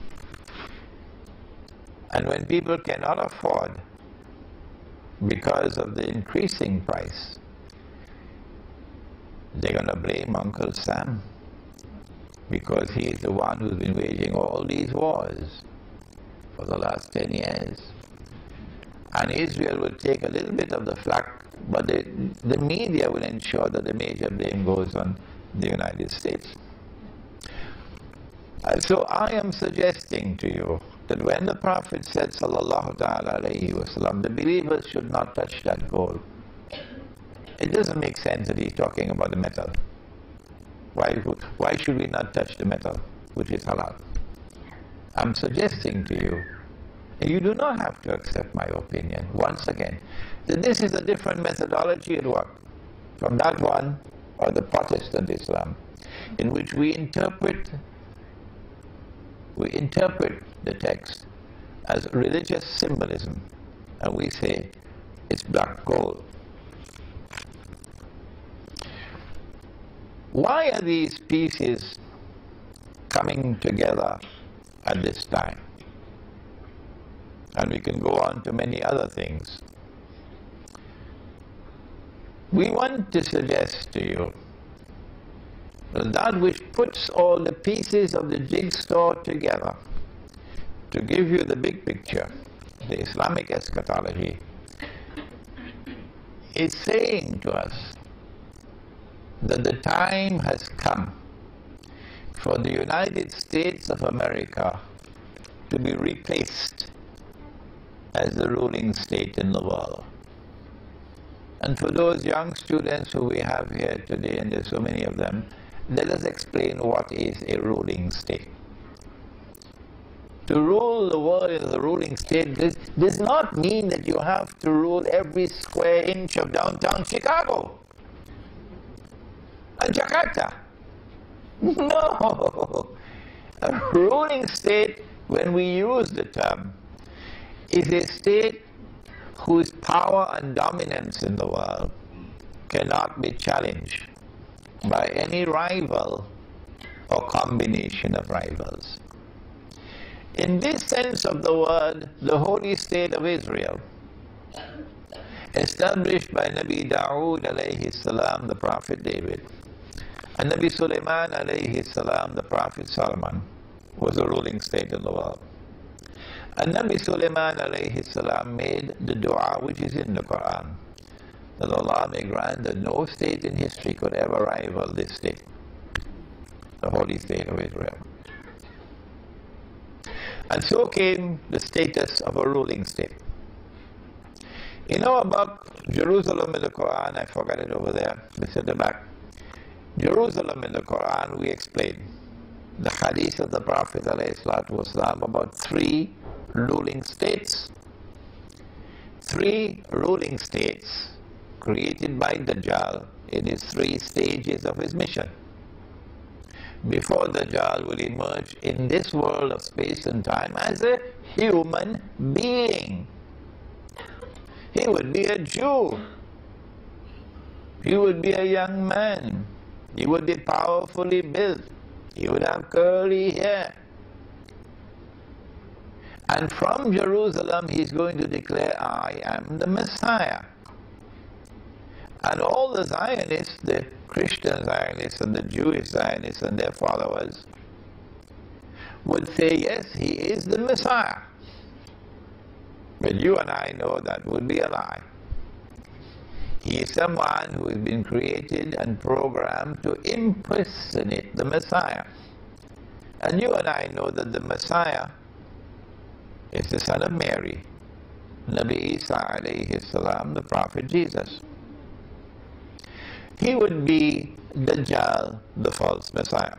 And when people cannot afford because of the increasing price, they're going to blame Uncle Sam because he is the one who's been waging all these wars for the last 10 years. And Israel will take a little bit of the flak but the media will ensure that the major blame goes on the United States. So I am suggesting to you that when the Prophet said, sallallahu alayhi wasallam, the believers should not touch that gold, it doesn't make sense that he's talking about the metal. Why should we not touch the metal, which is halal? I'm suggesting to you, and you do not have to accept my opinion, once again, that this is a different methodology at work from that one or the Protestant Islam, in which we interpret the text as religious symbolism, and we say it's black gold. Why are these pieces coming together at this time? And we can go on to many other things. We want to suggest to you that which puts all the pieces of the jigsaw together to give you the big picture, the Islamic eschatology, is saying to us that the time has come for the United States of America to be replaced as the ruling state in the world. And for those young students who we have here today, and there's so many of them, let us explain what is a ruling state. To rule the world as a ruling state does not mean that you have to rule every square inch of downtown Chicago and Jakarta. No. A ruling state, when we use the term, is a state whose power and dominance in the world cannot be challenged by any rival or combination of rivals. In this sense of the word, the holy state of Israel, established by Nabi Dawood alayhi salam, the Prophet David, and Nabi Sulaiman alayhi salam, the Prophet Solomon, was a ruling state in the world. And Nabi Sulaiman alayhi salam made the dua which is in the Quran, that Allah may grant that no state in history could ever rival this state, the holy state of Israel. And so came the status of a ruling state. You know about Jerusalem in the Quran, I forgot it over there, it's at the back. Jerusalem in the Quran, we explained the hadith of the Prophet ﷺ about 3 ruling states. 3 ruling states created by Dajjal in his 3 stages of his mission. Before Dajjal will emerge in this world of space and time as a human being. He would be a Jew. He would be a young man. He would be powerfully built. He would have curly hair. And from Jerusalem he's going to declare, I am the Messiah. And all the Zionists, the Christian Zionists and the Jewish Zionists and their followers, would say, yes, he is the Messiah. But you and I know that would be a lie. He is someone who has been created and programmed to impersonate the Messiah. And you and I know that the Messiah is the son of Mary, Nabi Isa alayhi salam, the Prophet Jesus. He would be Dajjal, the false Messiah.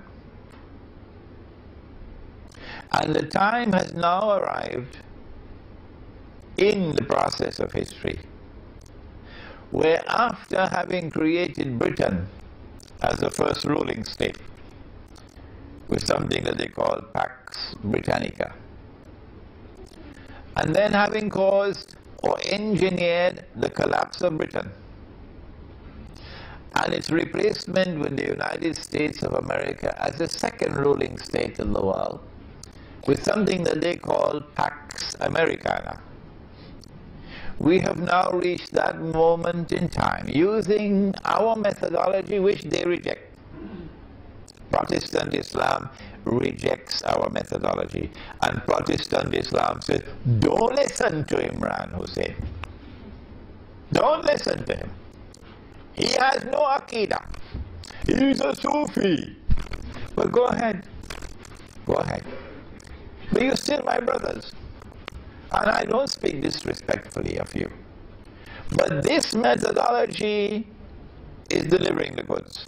And the time has now arrived in the process of history, where after having created Britain as the first ruling state, with something that they call Pax Britannica, and then having caused or engineered the collapse of Britain and its replacement with the United States of America as the second ruling state in the world, with something that they call Pax Americana, we have now reached that moment in time using our methodology which they reject. Protestant Islam rejects our methodology, and Protestant Islam says, don't listen to Imran Hosein. Don't listen to him. He has no Aqidah. He's a Sufi. Well, go ahead. Go ahead. But you're still my brothers. And I don't speak disrespectfully of you. But this methodology is delivering the goods.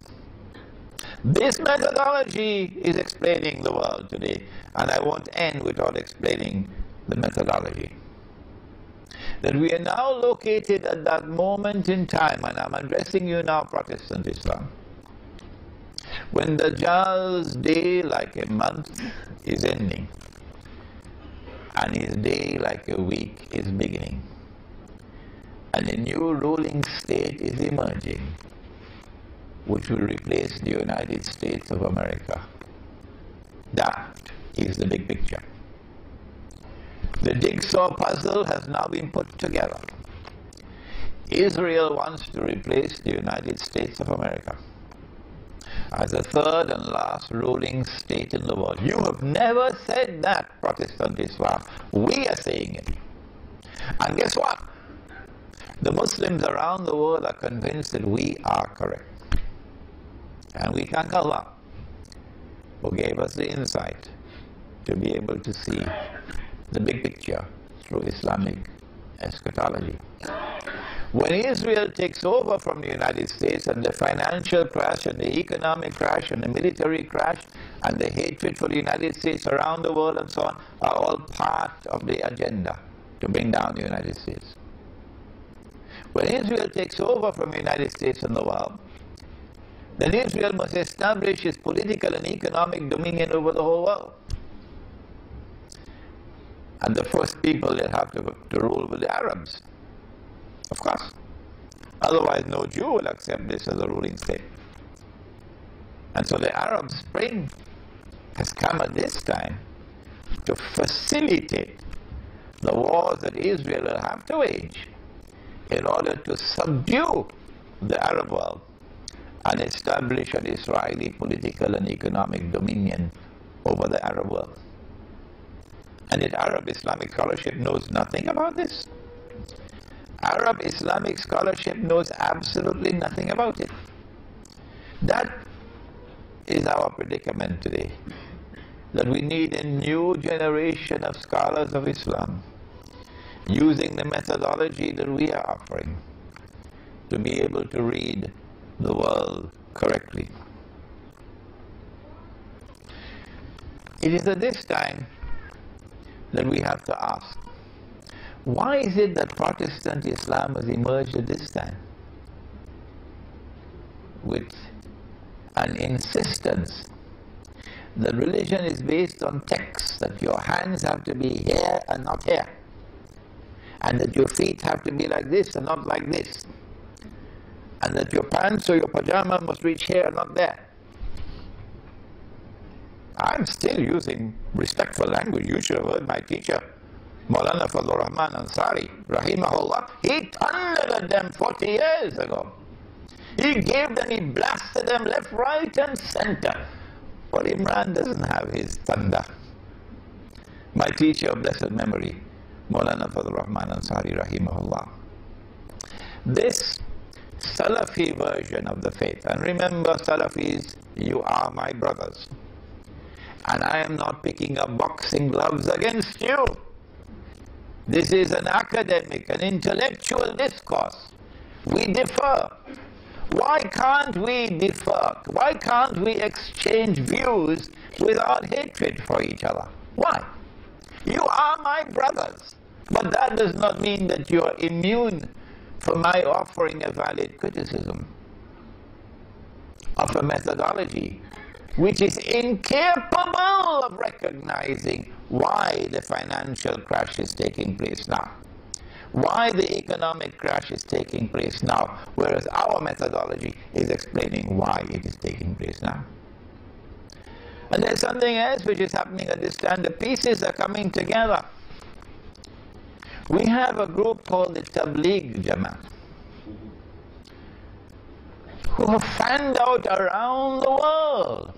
This methodology is explaining the world today. And I won't end without explaining the methodology. That we are now located at that moment in time, and I'm addressing you now, Protestant Islam, when the Dajjal's day like a month is ending, and his day like a week is beginning, and a new ruling state is emerging, which will replace the United States of America. That is the big picture. The jigsaw puzzle has now been put together. Israel wants to replace the United States of America as the third and last ruling state in the world. You have never said that, Protestant Islam. We are saying it. And guess what? The Muslims around the world are convinced that we are correct. And we thank Allah who gave us the insight to be able to see the big picture through Islamic eschatology. When Israel takes over from the United States, and the financial crash and the economic crash and the military crash and the hatred for the United States around the world and so on are all part of the agenda to bring down the United States. When Israel takes over from the United States and the world, then Israel must establish its political and economic dominion over the whole world. And the first people that have to rule were the Arabs, of course. Otherwise, no Jew will accept this as a ruling state. And so the Arab Spring has come at this time to facilitate the wars that Israel will have to wage in order to subdue the Arab world and establish an Israeli political and economic dominion over the Arab world. And yet Arab Islamic scholarship knows nothing about this. Arab Islamic scholarship knows absolutely nothing about it. That is our predicament today. That we need a new generation of scholars of Islam using the methodology that we are offering to be able to read the world correctly. It is at this time that we have to ask, why is it that Protestant Islam has emerged at this time with an insistence that religion is based on texts, that your hands have to be here and not here, and that your feet have to be like this and not like this, and that your pants or your pajama must reach here and not there. I'm still using respectful language. You should have heard my teacher, Maulana Fadlur Rahman Ansari, Rahimahullah. He thundered at them 40 years ago. He gave them, he blasted them left, right and center. But Imran doesn't have his thunder. My teacher of blessed memory, Maulana Fadlur Rahman Ansari, Rahimahullah. This Salafi version of the faith, and remember Salafis, you are my brothers. And I am not picking up boxing gloves against you. This is an academic, an intellectual discourse. We differ. Why can't we differ? Why can't we exchange views without hatred for each other? Why? You are my brothers. But that does not mean that you are immune from my offering a valid criticism of a methodology which is incapable of recognizing why the financial crash is taking place now, why the economic crash is taking place now, whereas our methodology is explaining why it is taking place now. And there's something else which is happening at this time. The pieces are coming together. We have a group called the Tabligh Jamaat, who have fanned out around the world.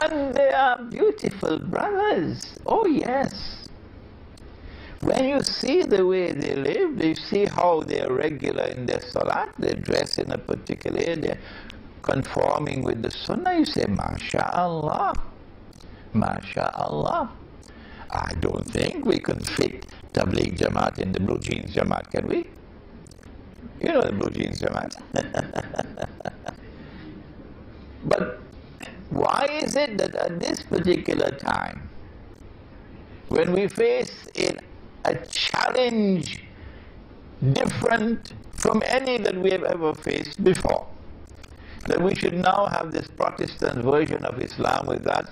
And they are beautiful brothers. Oh yes. When you see the way they live, you see how they're regular in their salat, they dress in a particular way, they're conforming with the sunnah, you say, MashaAllah, MashaAllah. I don't think we can fit Tabligh Jamaat in the blue jeans Jamaat, can we? You know the blue jeans Jamaat. But why is it that at this particular time, when we face a challenge different from any that we have ever faced before, that we should now have this Protestant version of Islam with that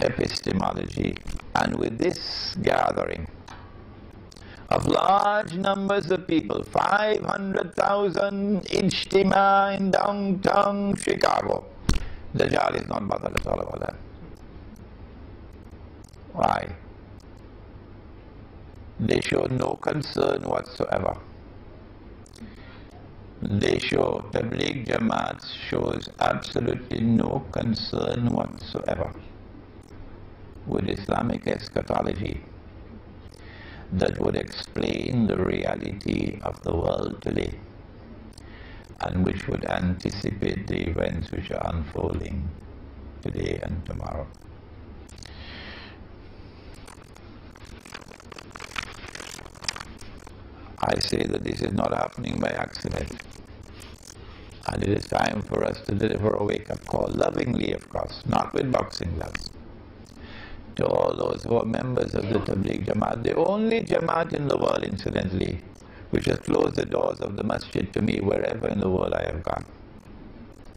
epistemology and with this gathering of large numbers of people, 500,000 ijtima in downtown Chicago. Dajjal is not bothered at all about that. Why? They show no concern whatsoever. They show, Tabligh Jamaat shows absolutely no concern whatsoever with Islamic eschatology that would explain the reality of the world today and which would anticipate the events which are unfolding today and tomorrow. I say that this is not happening by accident, and it is time for us to deliver a wake-up call, lovingly of course, not with boxing gloves, to all those who are members of the Tabligh Jamaat, the only Jamaat in the world, incidentally, which has closed the doors of the masjid to me wherever in the world I have gone.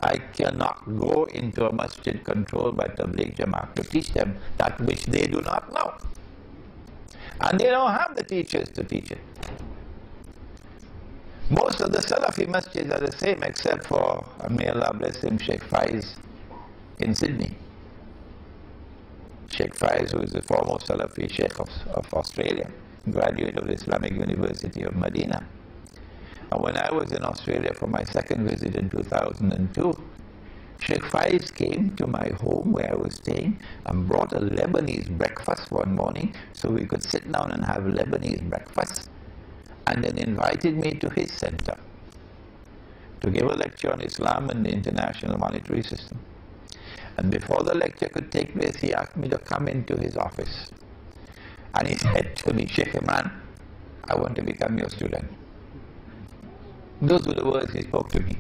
I cannot go into a masjid controlled by Tabligh Jamaat to teach them that which they do not know. And they don't have the teachers to teach it. Most of the Salafi masjids are the same except for, may Allah bless him, Sheikh Faiz in Sydney. Sheikh Faiz, who is the foremost Salafi Sheikh of Australia, graduate of the Islamic University of Medina. And when I was in Australia for my second visit in 2002, Sheikh Faiz came to my home where I was staying and brought a Lebanese breakfast one morning so we could sit down and have Lebanese breakfast, and then invited me to his center to give a lecture on Islam and the international monetary system. And before the lecture could take place, he asked me to come into his office. And he said to me, Sheikh Imran, I want to become your student. Those were the words he spoke to me.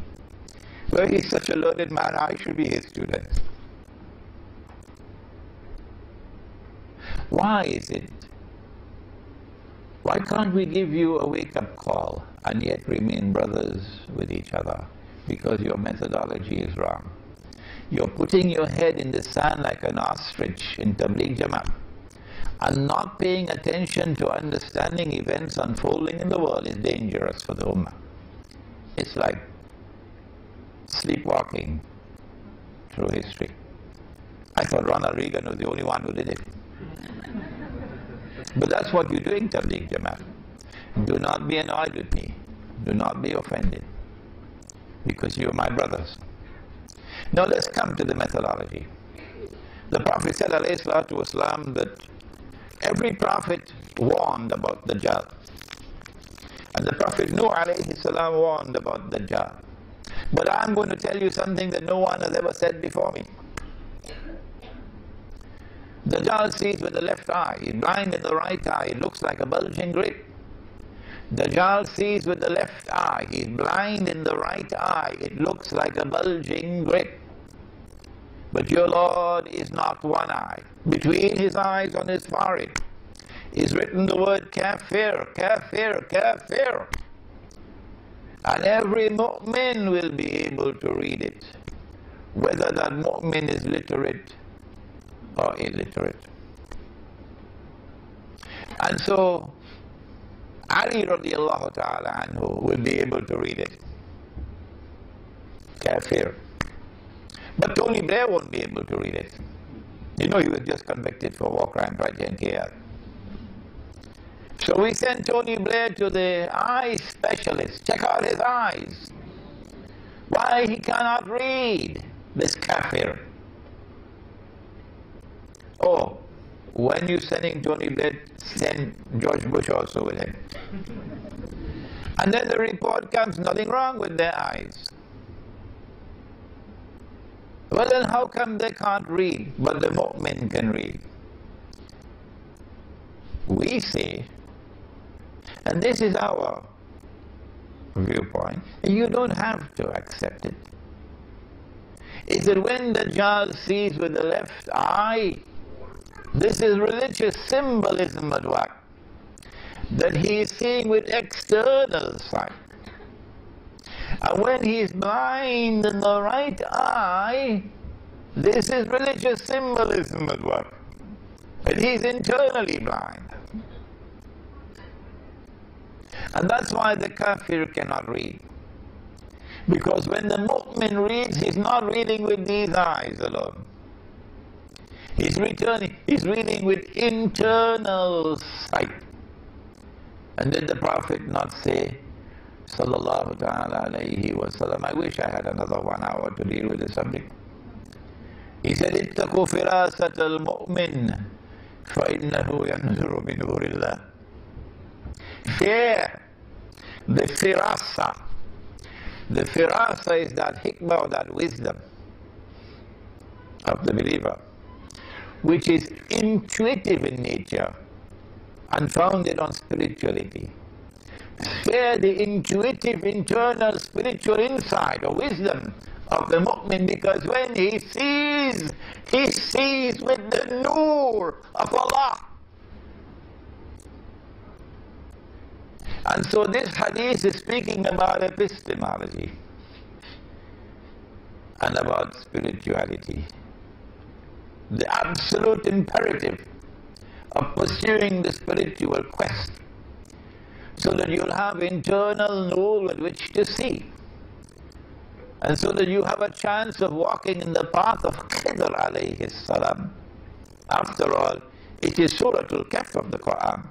Well, he's such a learned man, I should be his student. Why is it? Why can't we give you a wake-up call and yet remain brothers with each other? Because your methodology is wrong. You're putting your head in the sand like an ostrich in Tabligh Jamaat and not paying attention to understanding events unfolding in the world is dangerous for the Ummah. It's like sleepwalking through history. I thought Ronald Reagan was the only one who did it. But that's what you're doing, Tabligh Jamaat. Do not be annoyed with me. Do not be offended, because you're my brothers. Now let's come to the methodology. The Prophet said, alayhi salatu wasalam, that every prophet warned about Dajjal. And the Prophet Nuh alayhi salam warned about Dajjal. But I'm going to tell you something that no one has ever said before me. Dajjal sees with the left eye, he's blind in the right eye, it looks like a bulging grape. Dajjal sees with the left eye, he's blind in the right eye, it looks like a bulging grape. But your Lord is not one eye. Between his eyes on his forehead is written the word kafir, kafir, kafir. And every mu'min will be able to read it, whether that mu'min is literate or illiterate. And so Ali radiallahu ta'ala anhu will be able to read it. Kafir. But Tony Blair won't be able to read it. You know, he was just convicted for war crime right here in KL. So we sent Tony Blair to the eye specialist. Check out his eyes. Why he cannot read, this kafir? Oh, when you're sending Tony Blair, send George Bush also with him. And then the report comes, nothing wrong with their eyes. Well then how come they can't read, but the mu'min can read? We say, and this is our viewpoint, you don't have to accept it. Is that when the Dajjal sees with the left eye, this is religious symbolism at work, that he is seeing with external sight. And when he is blind in the right eye, this is religious symbolism at work, that he is internally blind. And that's why the kafir cannot read. Because when the mu'min reads, he's not reading with these eyes alone. He's reading with internal sight. And did the Prophet not say, sallallahu ta'ala alayhi wa sallam, I wish I had another 1 hour to deal with the subject. He said, ittaqu firasat al-mu'min, فَإِنَّهُ يَنْزُرُ بِنُورِ اللَّهِ. Fear the firasa. The firasa is that hikmah, or that wisdom of the believer, which is intuitive in nature and founded on spirituality. Fear the intuitive, internal, spiritual insight or wisdom of the mu'min, because when he sees with the nur of Allah. And so this hadith is speaking about epistemology and about spirituality. The absolute imperative of pursuing the spiritual quest, so that you'll have internal nur with which to see, and so that you have a chance of walking in the path of Khidr alayhi salam. After all, it is Suratul Kahf of the Quran,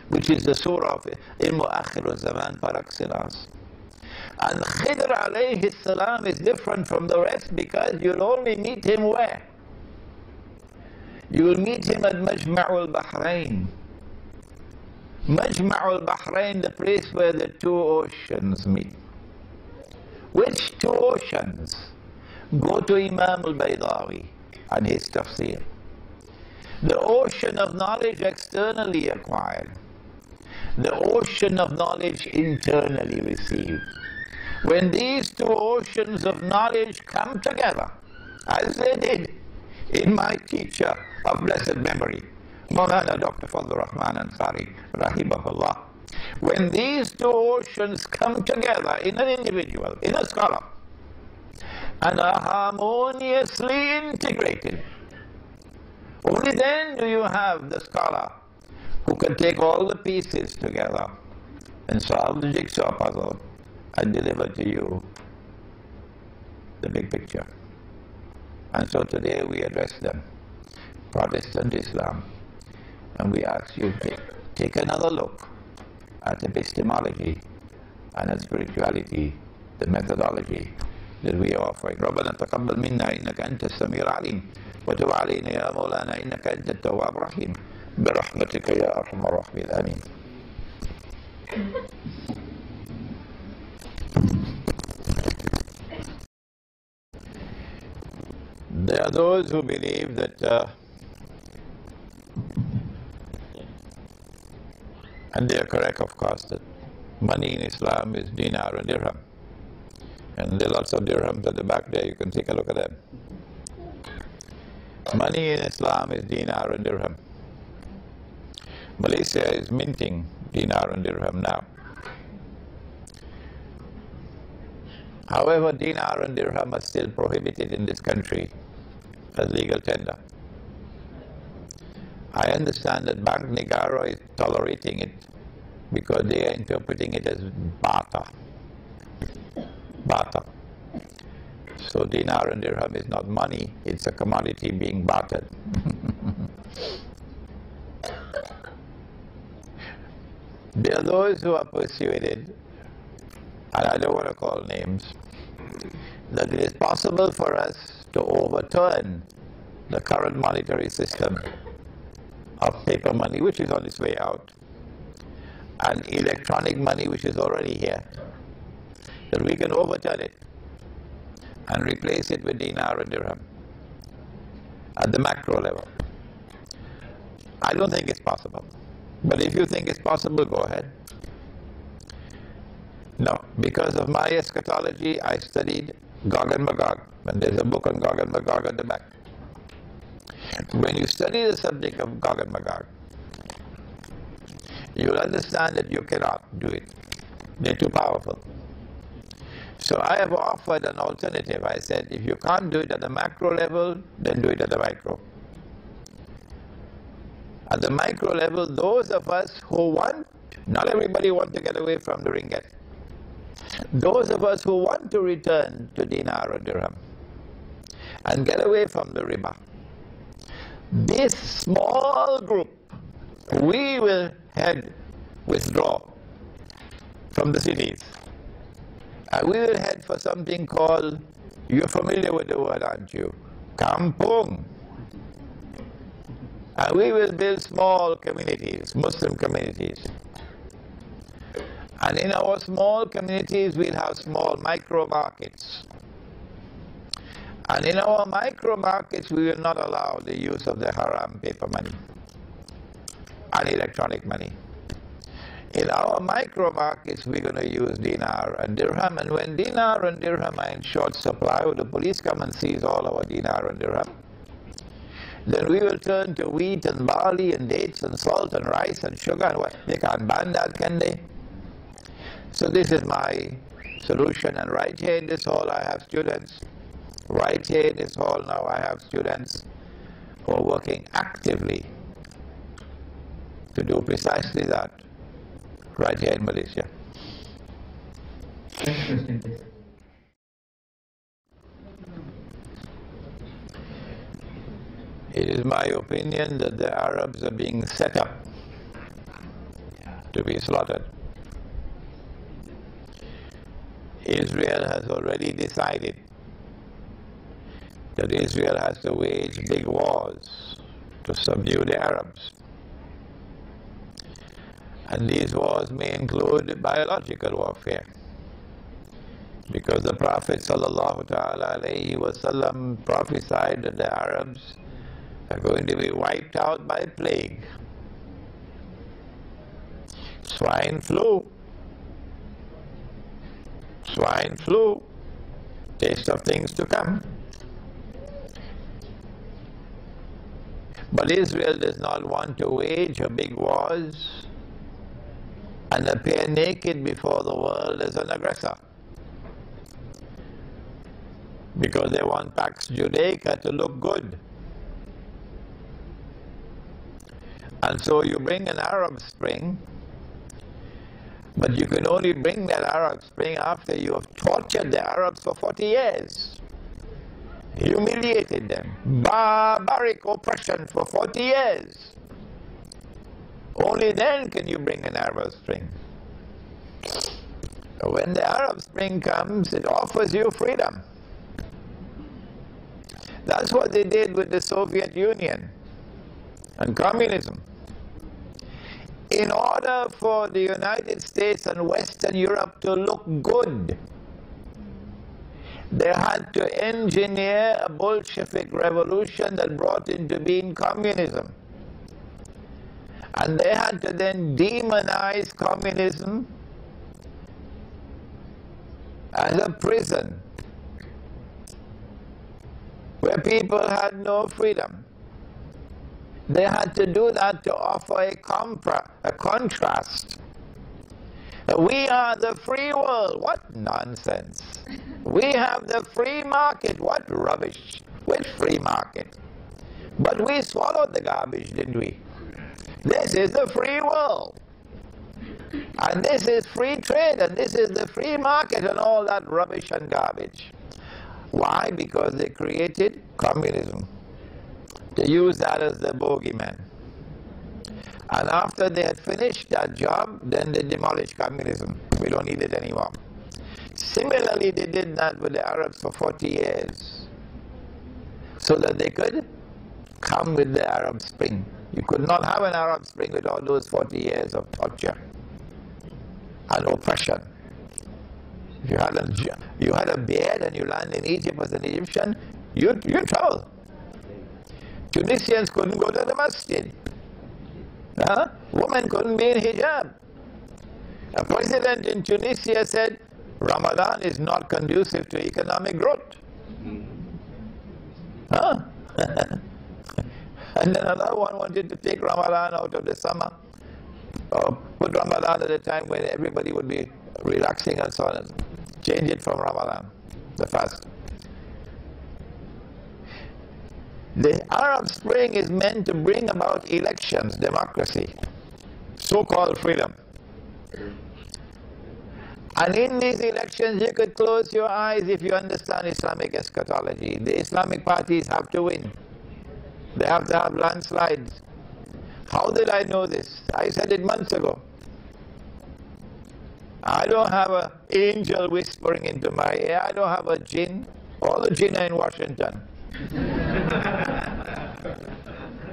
which is the surah of Ilmu Akhir Zaman par excellence. And Khidr alayhi salam is different from the rest because you'll only meet him where? You will meet him at Majma'ul Bahrain. Majma'ul Bahrain, the place where the two oceans meet. Which two oceans? Go to Imam al-Baydawi and his tafsir. The ocean of knowledge externally acquired, the ocean of knowledge internally received. When these two oceans of knowledge come together, as they did in my teacher of blessed memory, Maulana Dr. Fadl Rahman Ansari, rahimahullah, when these two oceans come together in an individual, in a scholar, and are harmoniously integrated, only then do you have the scholar who can take all the pieces together and solve the jigsaw puzzle and deliver to you the big picture. And so today we address them, Protestant Islam, and we ask you to take another look at epistemology and at spirituality, the methodology that we are offering. ربنا تقبل منا إنك أنت السميع العليم وتب علينا يا مولانا إنك أنت التواب الرحيم برحمتك يا أرحم الراحمين آمين. There are those who believe that and they are correct, of course, that money in Islam is dinar and dirham. And there are lots of dirhams at the back there, you can take a look at them. Money in Islam is dinar and dirham. Malaysia is minting dinar and dirham now. However, dinar and dirham are still prohibited in this country as legal tender. I understand that Bank Negara is tolerating it because they are interpreting it as barter. Barter. So dinar and dirham is not money, it's a commodity being bartered. There are those who are persuaded, and I don't want to call names, that it is possible for us to overturn the current monetary system of paper money, which is on its way out, and electronic money, which is already here, that we can overturn it and replace it with dinar and dirham at the macro level. I don't think it's possible. But if you think it's possible, go ahead. No, because of my eschatology, I studied Gog and Magog, and there's a book on Gog and Magog at the back. When you study the subject of Gog and Magog, you'll understand that you cannot do it. They're too powerful. So I have offered an alternative. I said, if you can't do it at the macro level, then do it at the micro. At the micro level, those of us who want, not everybody wants to get away from the ringgit. Those of us who want to return to dinar or dirham and get away from the riba, this small group, we will withdraw from the cities. And we will head for something called, you're familiar with the word, aren't you? Kampung. And we will build small communities, Muslim communities. And in our small communities, we'll have small micro markets. And in our micro markets, we will not allow the use of the haram paper money and electronic money. In our micro markets, we're going to use dinar and dirham. And when dinar and dirham are in short supply, when the police come and seize all our dinar and dirham, then we will turn to wheat and barley and dates and salt and rice and sugar. And what? They can't ban that, can they? So this is my solution. And right here in this hall, I have students. Right here in this hall now, I have students who are working actively to do precisely that. Right here in Malaysia. Next question, please. It is my opinion that the Arabs are being set up to be slaughtered. Israel has already decided that Israel has to wage big wars to subdue the Arabs. And these wars may include biological warfare, because the Prophet ﷺ prophesied that the Arabs are going to be wiped out by plague. Swine flu, taste of things to come. But Israel does not want to wage a big wars and appear naked before the world as an aggressor, because they want Pax Judaica to look good. And so you bring an Arab Spring, but you can only bring that Arab Spring after you have tortured the Arabs for 40 years, humiliated them, barbaric oppression for 40 years. Only then can you bring an Arab Spring. When the Arab Spring comes, it offers you freedom. That's what they did with the Soviet Union and communism. In order for the United States and Western Europe to look good, they had to engineer a Bolshevik revolution that brought into being communism. And they had to then demonize communism as a prison where people had no freedom. They had to do that to offer a contrast. We are the free world. What nonsense. We have the free market. What rubbish. With free market. But we swallowed the garbage, didn't we? This is the free world. And this is free trade, and this is the free market, and all that rubbish and garbage. Why? Because they created communism. They used that as the bogeyman. And after they had finished that job, then they demolished communism. We don't need it anymore. Similarly, they did that with the Arabs for 40 years, so that they could come with the Arab Spring. You could not have an Arab Spring without those 40 years of torture and oppression. If you had a beard and you land in Egypt as an Egyptian, you're in trouble. Tunisians couldn't go to the masjid. Women couldn't be in hijab. A president in Tunisia said, Ramadan is not conducive to economic growth. And then another one wanted to take Ramadan out of the summer, or put Ramadan at a time when everybody would be relaxing and so on, and change it from Ramadan, the fast. The Arab Spring is meant to bring about elections, democracy, so-called freedom. And in these elections, you could close your eyes if you understand Islamic eschatology. The Islamic parties have to win. They have to have landslides. How did I know this? I said it months ago. I don't have an angel whispering into my ear. I don't have a jinn. All the jinn are in Washington.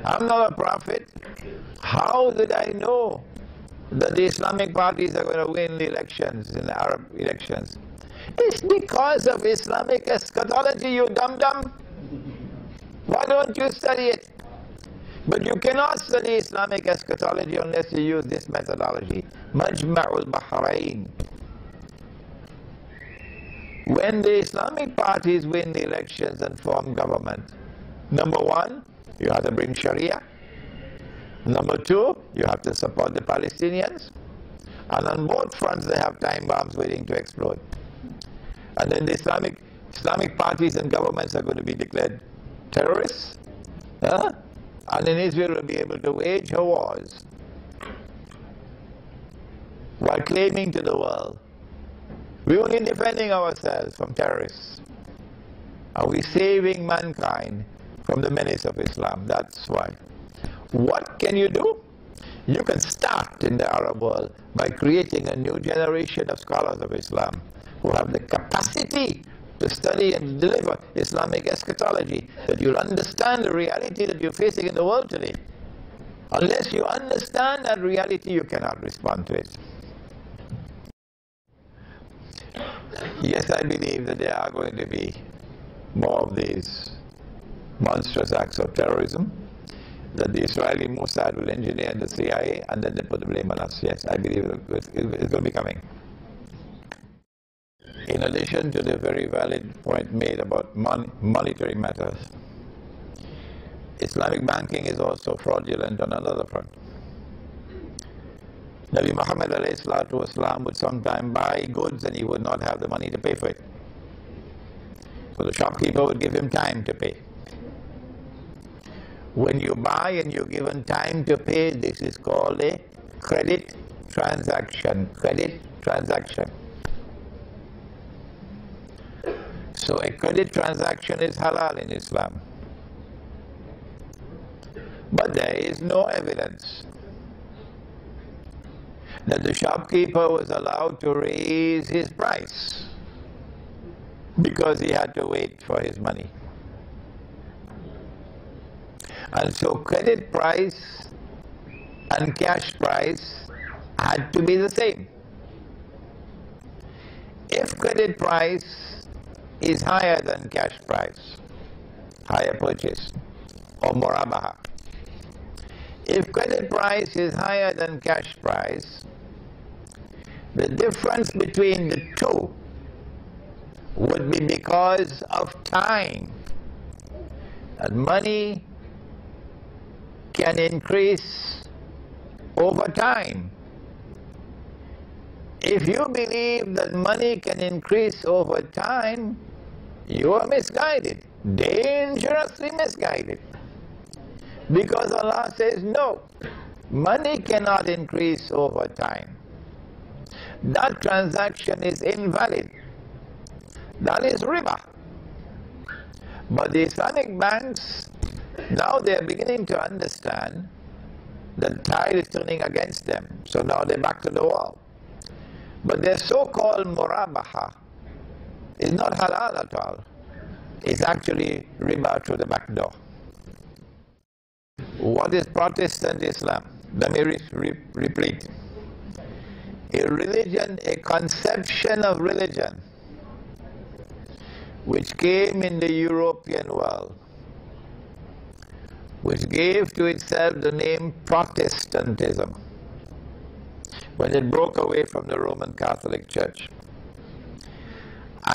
I'm not a prophet. How did I know that the Islamic parties are going to win the elections, in the Arab elections? It's because of Islamic eschatology, you dum-dum. Why don't you study it? But you cannot study Islamic eschatology unless you use this methodology. Majma'ul Bahrain. When the Islamic parties win the elections and form government, number one, you have to bring Sharia. Number two, you have to support the Palestinians. And on both fronts, they have time bombs waiting to explode. And then the Islamic parties and governments are going to be declared terrorists. And then Israel will be able to wage her wars while claiming to the world, we're only defending ourselves from terrorists. Are we saving mankind from the menace of Islam? That's why. What can you do? You can start in the Arab world by creating a new generation of scholars of Islam who have the capacity to study and deliver Islamic eschatology, that you'll understand the reality that you're facing in the world today. Unless you understand that reality, you cannot respond to it. Yes, I believe that there are going to be more of these monstrous acts of terrorism, that the Israeli Mossad will engineer the CIA, and then they put the blame on us. Yes, I believe it's going to be coming. In addition to the very valid point made about monetary matters, Islamic banking is also fraudulent on another front. Nabi Muhammad ﷺ would sometimes buy goods and he would not have the money to pay for it. So the shopkeeper would give him time to pay. When you buy and you're given time to pay, this is called a credit transaction. Credit transaction. So a credit transaction is halal in Islam. But there is no evidence that the shopkeeper was allowed to raise his price because he had to wait for his money. And so credit price and cash price had to be the same. If credit price is higher than cash price, higher purchase, or murabaha. If credit price is higher than cash price, the difference between the two would be because of time. And money can increase over time. If you believe that money can increase over time, you are misguided, dangerously misguided. Because Allah says, no, money cannot increase over time. That transaction is invalid. That is riba. But the Islamic banks, now they are beginning to understand that the tide is turning against them. So now they're back to the wall. But their so-called murabaha is not halal at all. It's actually riba through the back door. what is Protestant Islam? Let me repeat. A religion, a conception of religion, which came in the European world, which gave to itself the name Protestantism, when it broke away from the Roman Catholic Church,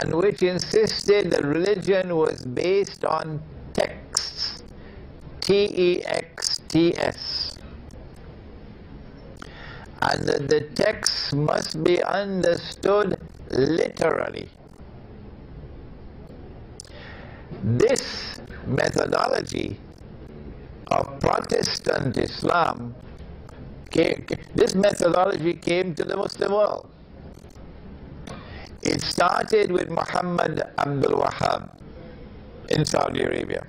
and which insisted that religion was based on texts, T-E-X-T-S, and that the texts must be understood literally. This methodology of Protestant Islam, this methodology came to the Muslim world. It started with Muhammad Abdul Wahhab in Saudi Arabia,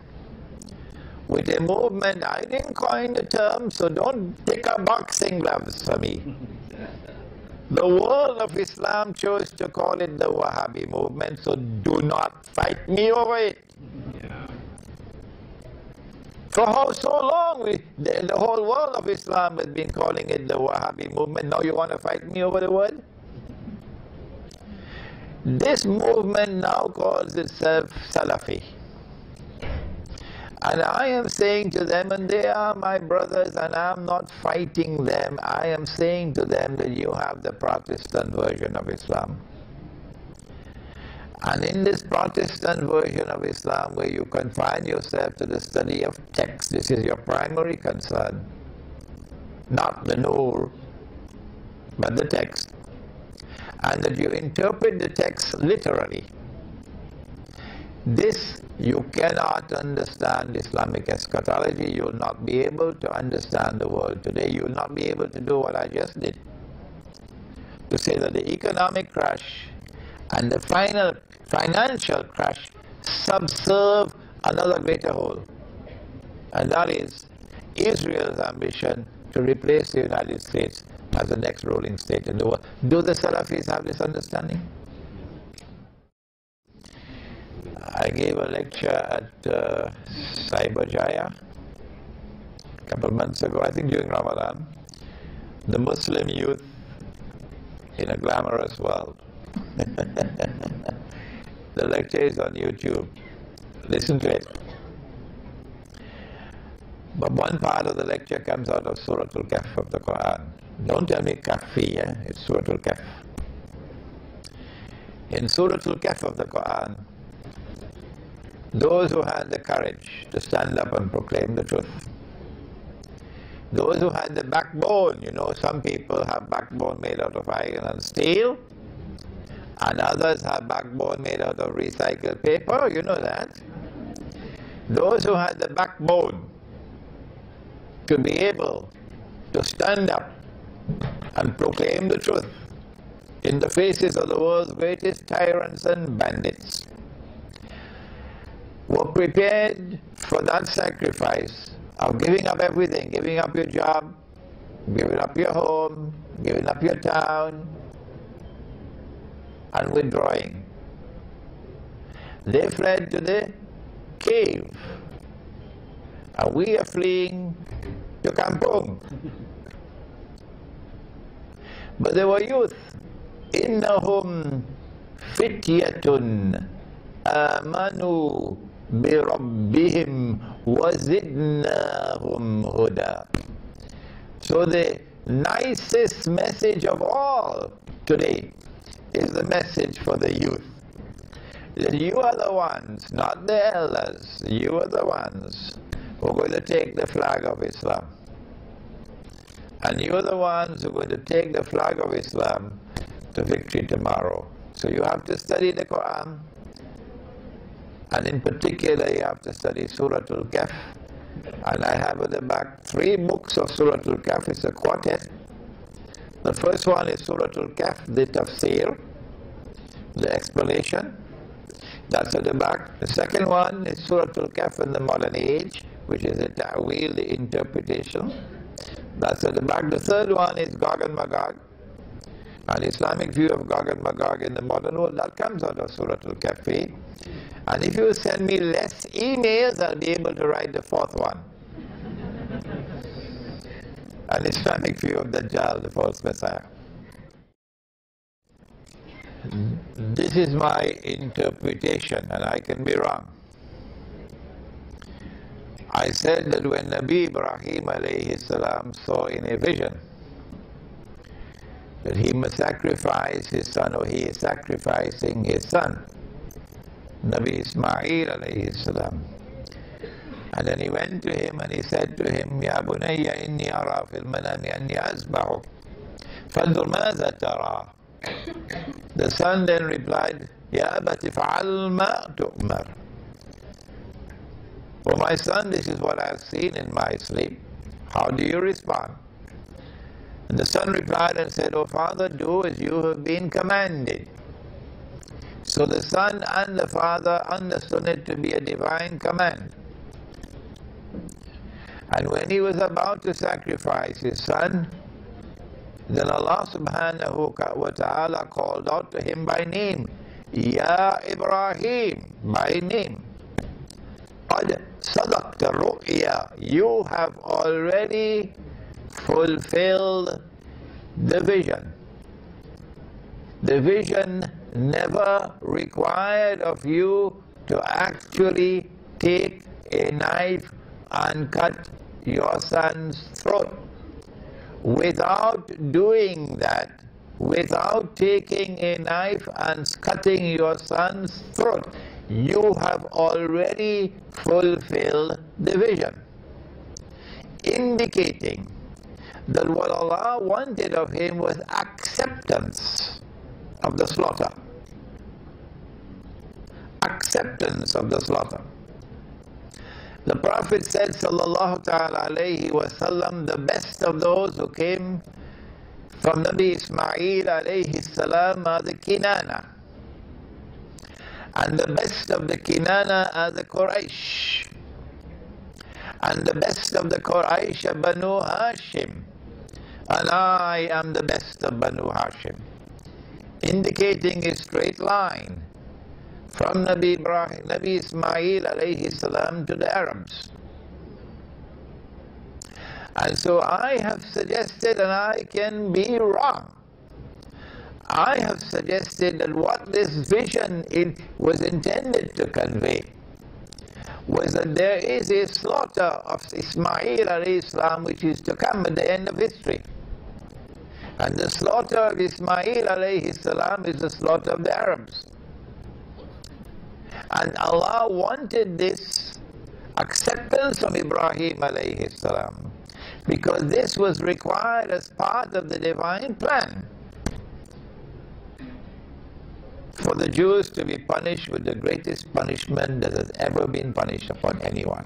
with a movement. I didn't coin the term, so don't take up boxing gloves for me. The world of Islam chose to call it the Wahhabi movement, so do not fight me over it. For how so long? The whole world of Islam has been calling it the Wahhabi movement. Now you want to fight me over the word? This movement now calls itself Salafi. And I am saying to them, and they are my brothers, and I am not fighting them, I am saying to them that you have the Protestant version of Islam. And in this Protestant version of Islam, where you confine yourself to the study of text, this is your primary concern, not the Nur, but the text, and that you interpret the text literally. This, you cannot understand Islamic eschatology. You will not be able to understand the world today. You will not be able to do what I just did, to say that the economic crash and the final financial crash subserve another greater whole, and that is Israel's ambition to replace the United States as the next ruling state in the world. Do the Salafis have this understanding? I gave a lecture at Cyberjaya a couple of months ago, I think during Ramadan, the Muslim youth in a glamorous world. The lecture is on YouTube. Listen to it. But one part of the lecture comes out of Surah Al-Kahf of the Quran. Don't tell me Kahfi, it's Surah Al-Kahf. In Surah Al-Kahf of the Quran, those who had the courage to stand up and proclaim the truth, those who had the backbone, you know, some people have backbone made out of iron and steel, and others have backbone made out of recycled paper, you know that. Those who had the backbone to be able to stand up and proclaim the truth in the faces of the world's greatest tyrants and bandits were prepared for that sacrifice of giving up everything, giving up your job, giving up your home, giving up your town, and withdrawing. They fled to the cave, and we are fleeing to Kampung. But there were youth. إِنَّهُمْ فِتْيَةٌ آمَنُوا بِرَبِّهِمْ وَزِدْنَاهُمْ هُدًى. So the nicest message of all today is the message for the youth. That you are the ones, not the elders, you are the ones who are going to take the flag of Islam. And you are the ones who are going to take the flag of Islam to victory tomorrow. So you have to study the Quran, and in particular you have to study Surah Al-Kahf. And I have at the back 3 books of Surah Al-Kahf. It's a quartet. The first one is Surah Al-Kahf, the tafsir, the explanation. That's at the back. The second one is Surah Al-Kahf in the modern age, which is the ta'wil, the interpretation. That's at the back. The third one is Gog and Magog, an Islamic view of Gog and Magog in the modern world. That comes out of Surah Al-Kahf. And if you send me less emails, I'll be able to write the 4th one. an Islamic view of Dajjal, the false Messiah. This is my interpretation, and I can be wrong. I said that when Nabi Ibrahim alayhi salam saw in a vision that he must sacrifice his son, or he is sacrificing his son, Nabi Ismail alayhi salam. And then he went to him and he said to him, Ya bunayya inni ara fil manami anni azbahuk fanzur madha tara. The son then replied, Ya abati fa'al ma tu'mar. Oh my son, this is what I have seen in my sleep. How do you respond? And the son replied and said, Oh father, do as you have been commanded. So the son and the father understood it to be a divine command. And when he was about to sacrifice his son, then Allah subhanahu wa ta'ala called out to him by name, Ya Ibrahim, by name. Qad sadaqta ru'ya, you have already fulfilled the vision. The vision never required of you to actually take a knife and cut your son's throat. Without doing that, without taking a knife and cutting your son's throat, you have already fulfilled the vision, indicating that what Allah wanted of him was acceptance of the slaughter. Acceptance of the slaughter. The Prophet said, sallallahu ta'ala alayhi wa sallam, the best of those who came from Nabi Ismail alayhi salam are the Kinana. And the best of the Kinana are the Quraysh. And the best of the Quraysh are Banu Hashim. And I am the best of Banu Hashim. Indicating a straight line from Nabi Ismail alayhi salam to the Arabs. And so I have suggested, and I can be wrong, I have suggested that what this vision was intended to convey was that there is a slaughter of Ismail alayhi salam which is to come at the end of history. And the slaughter of Ismail alayhi salam is the slaughter of the Arabs. And Allah wanted this acceptance from Ibrahim alayhi salam because this was required as part of the divine plan for the Jews to be punished with the greatest punishment that has ever been punished upon anyone.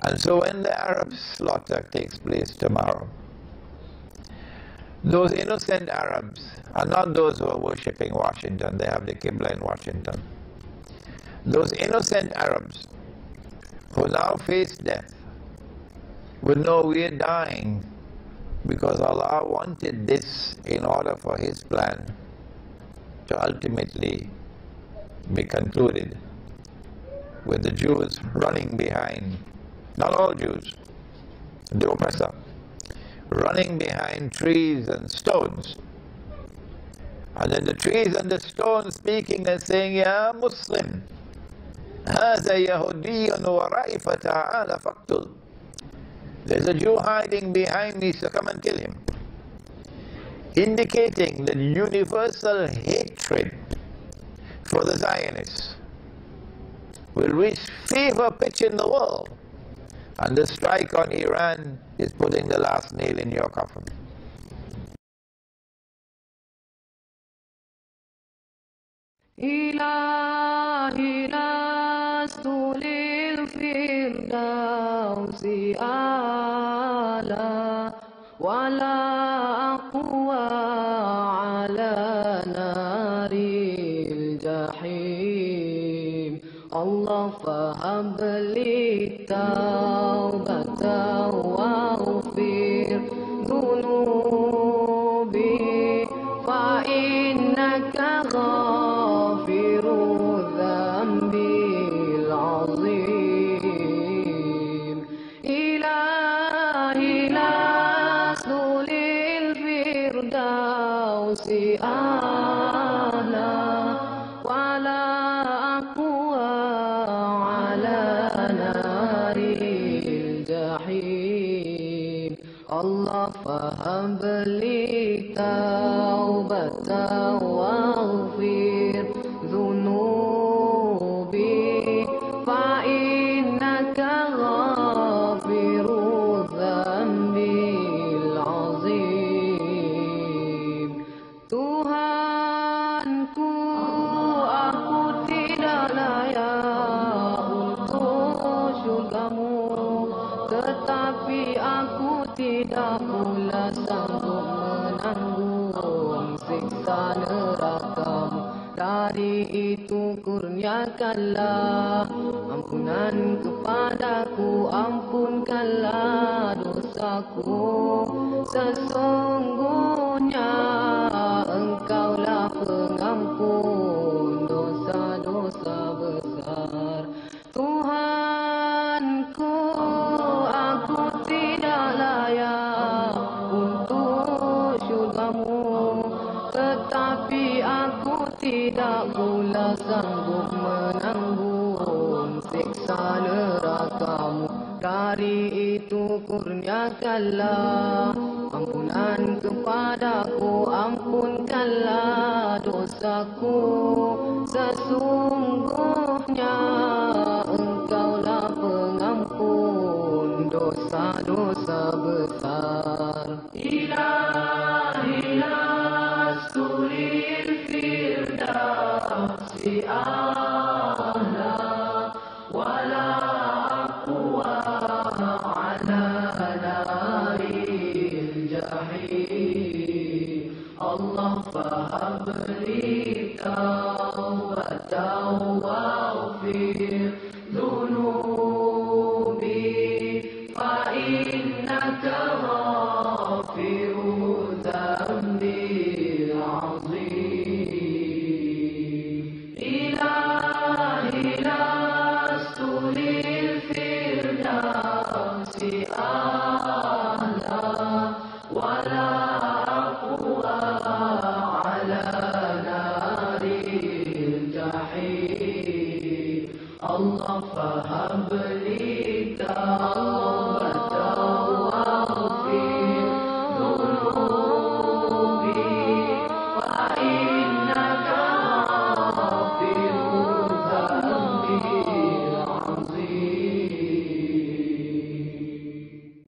And so when the Arab slaughter takes place tomorrow, those innocent Arabs are not those who are worshipping Washington. They have the Qibla in Washington. Those innocent Arabs who now face death would know we are dying because Allah wanted this in order for His plan to ultimately be concluded with the Jews running behind, not all Jews, the oppressor, running behind trees and stones. And then the trees and the stones speaking and saying, Ya Muslim, هذا يهودي ورائي فتعال فاقتل. There's a Jew hiding behind me, so come and kill him. Indicating the universal hatred for the Zionists will reach fever pitch in the world. And the strike on Iran is putting the last nail in your coffin. إلهي لست للفردوس أعلى ولا أقوى على نار الجحيم الله فهب لي التوبة واغفر ذنوبي فإنك غافر الذنب العظيم إلهي الفردوس أعلى ولا أقوى على نار الجحيم الله فهب لي توبة واغفر ذنوبي فإنك غافر الذنب العظيم Tuhanku aku tidak layak untuk syurgamu tetapi aku tidak pula sanggup menanggung siksa nerakamu dari itu kurniakanlah ampunan kepadaku ampunkanlah dosaku sesungguhnya engkaulah pengampun dosa-dosa besar Tuhanku aku tidak layak untuk syurgamu tetapi aku tidak pula sanggup menanggung siksa nerakamu dari itu kurniakanlah ampunan kepadaku ampunkanlah dosaku sesungguhnya engkaulah pengampun dosa-dosa besar Ilahilah suril firdausi a'la wala aqwa ala naril jahim Allah fahab li tawbata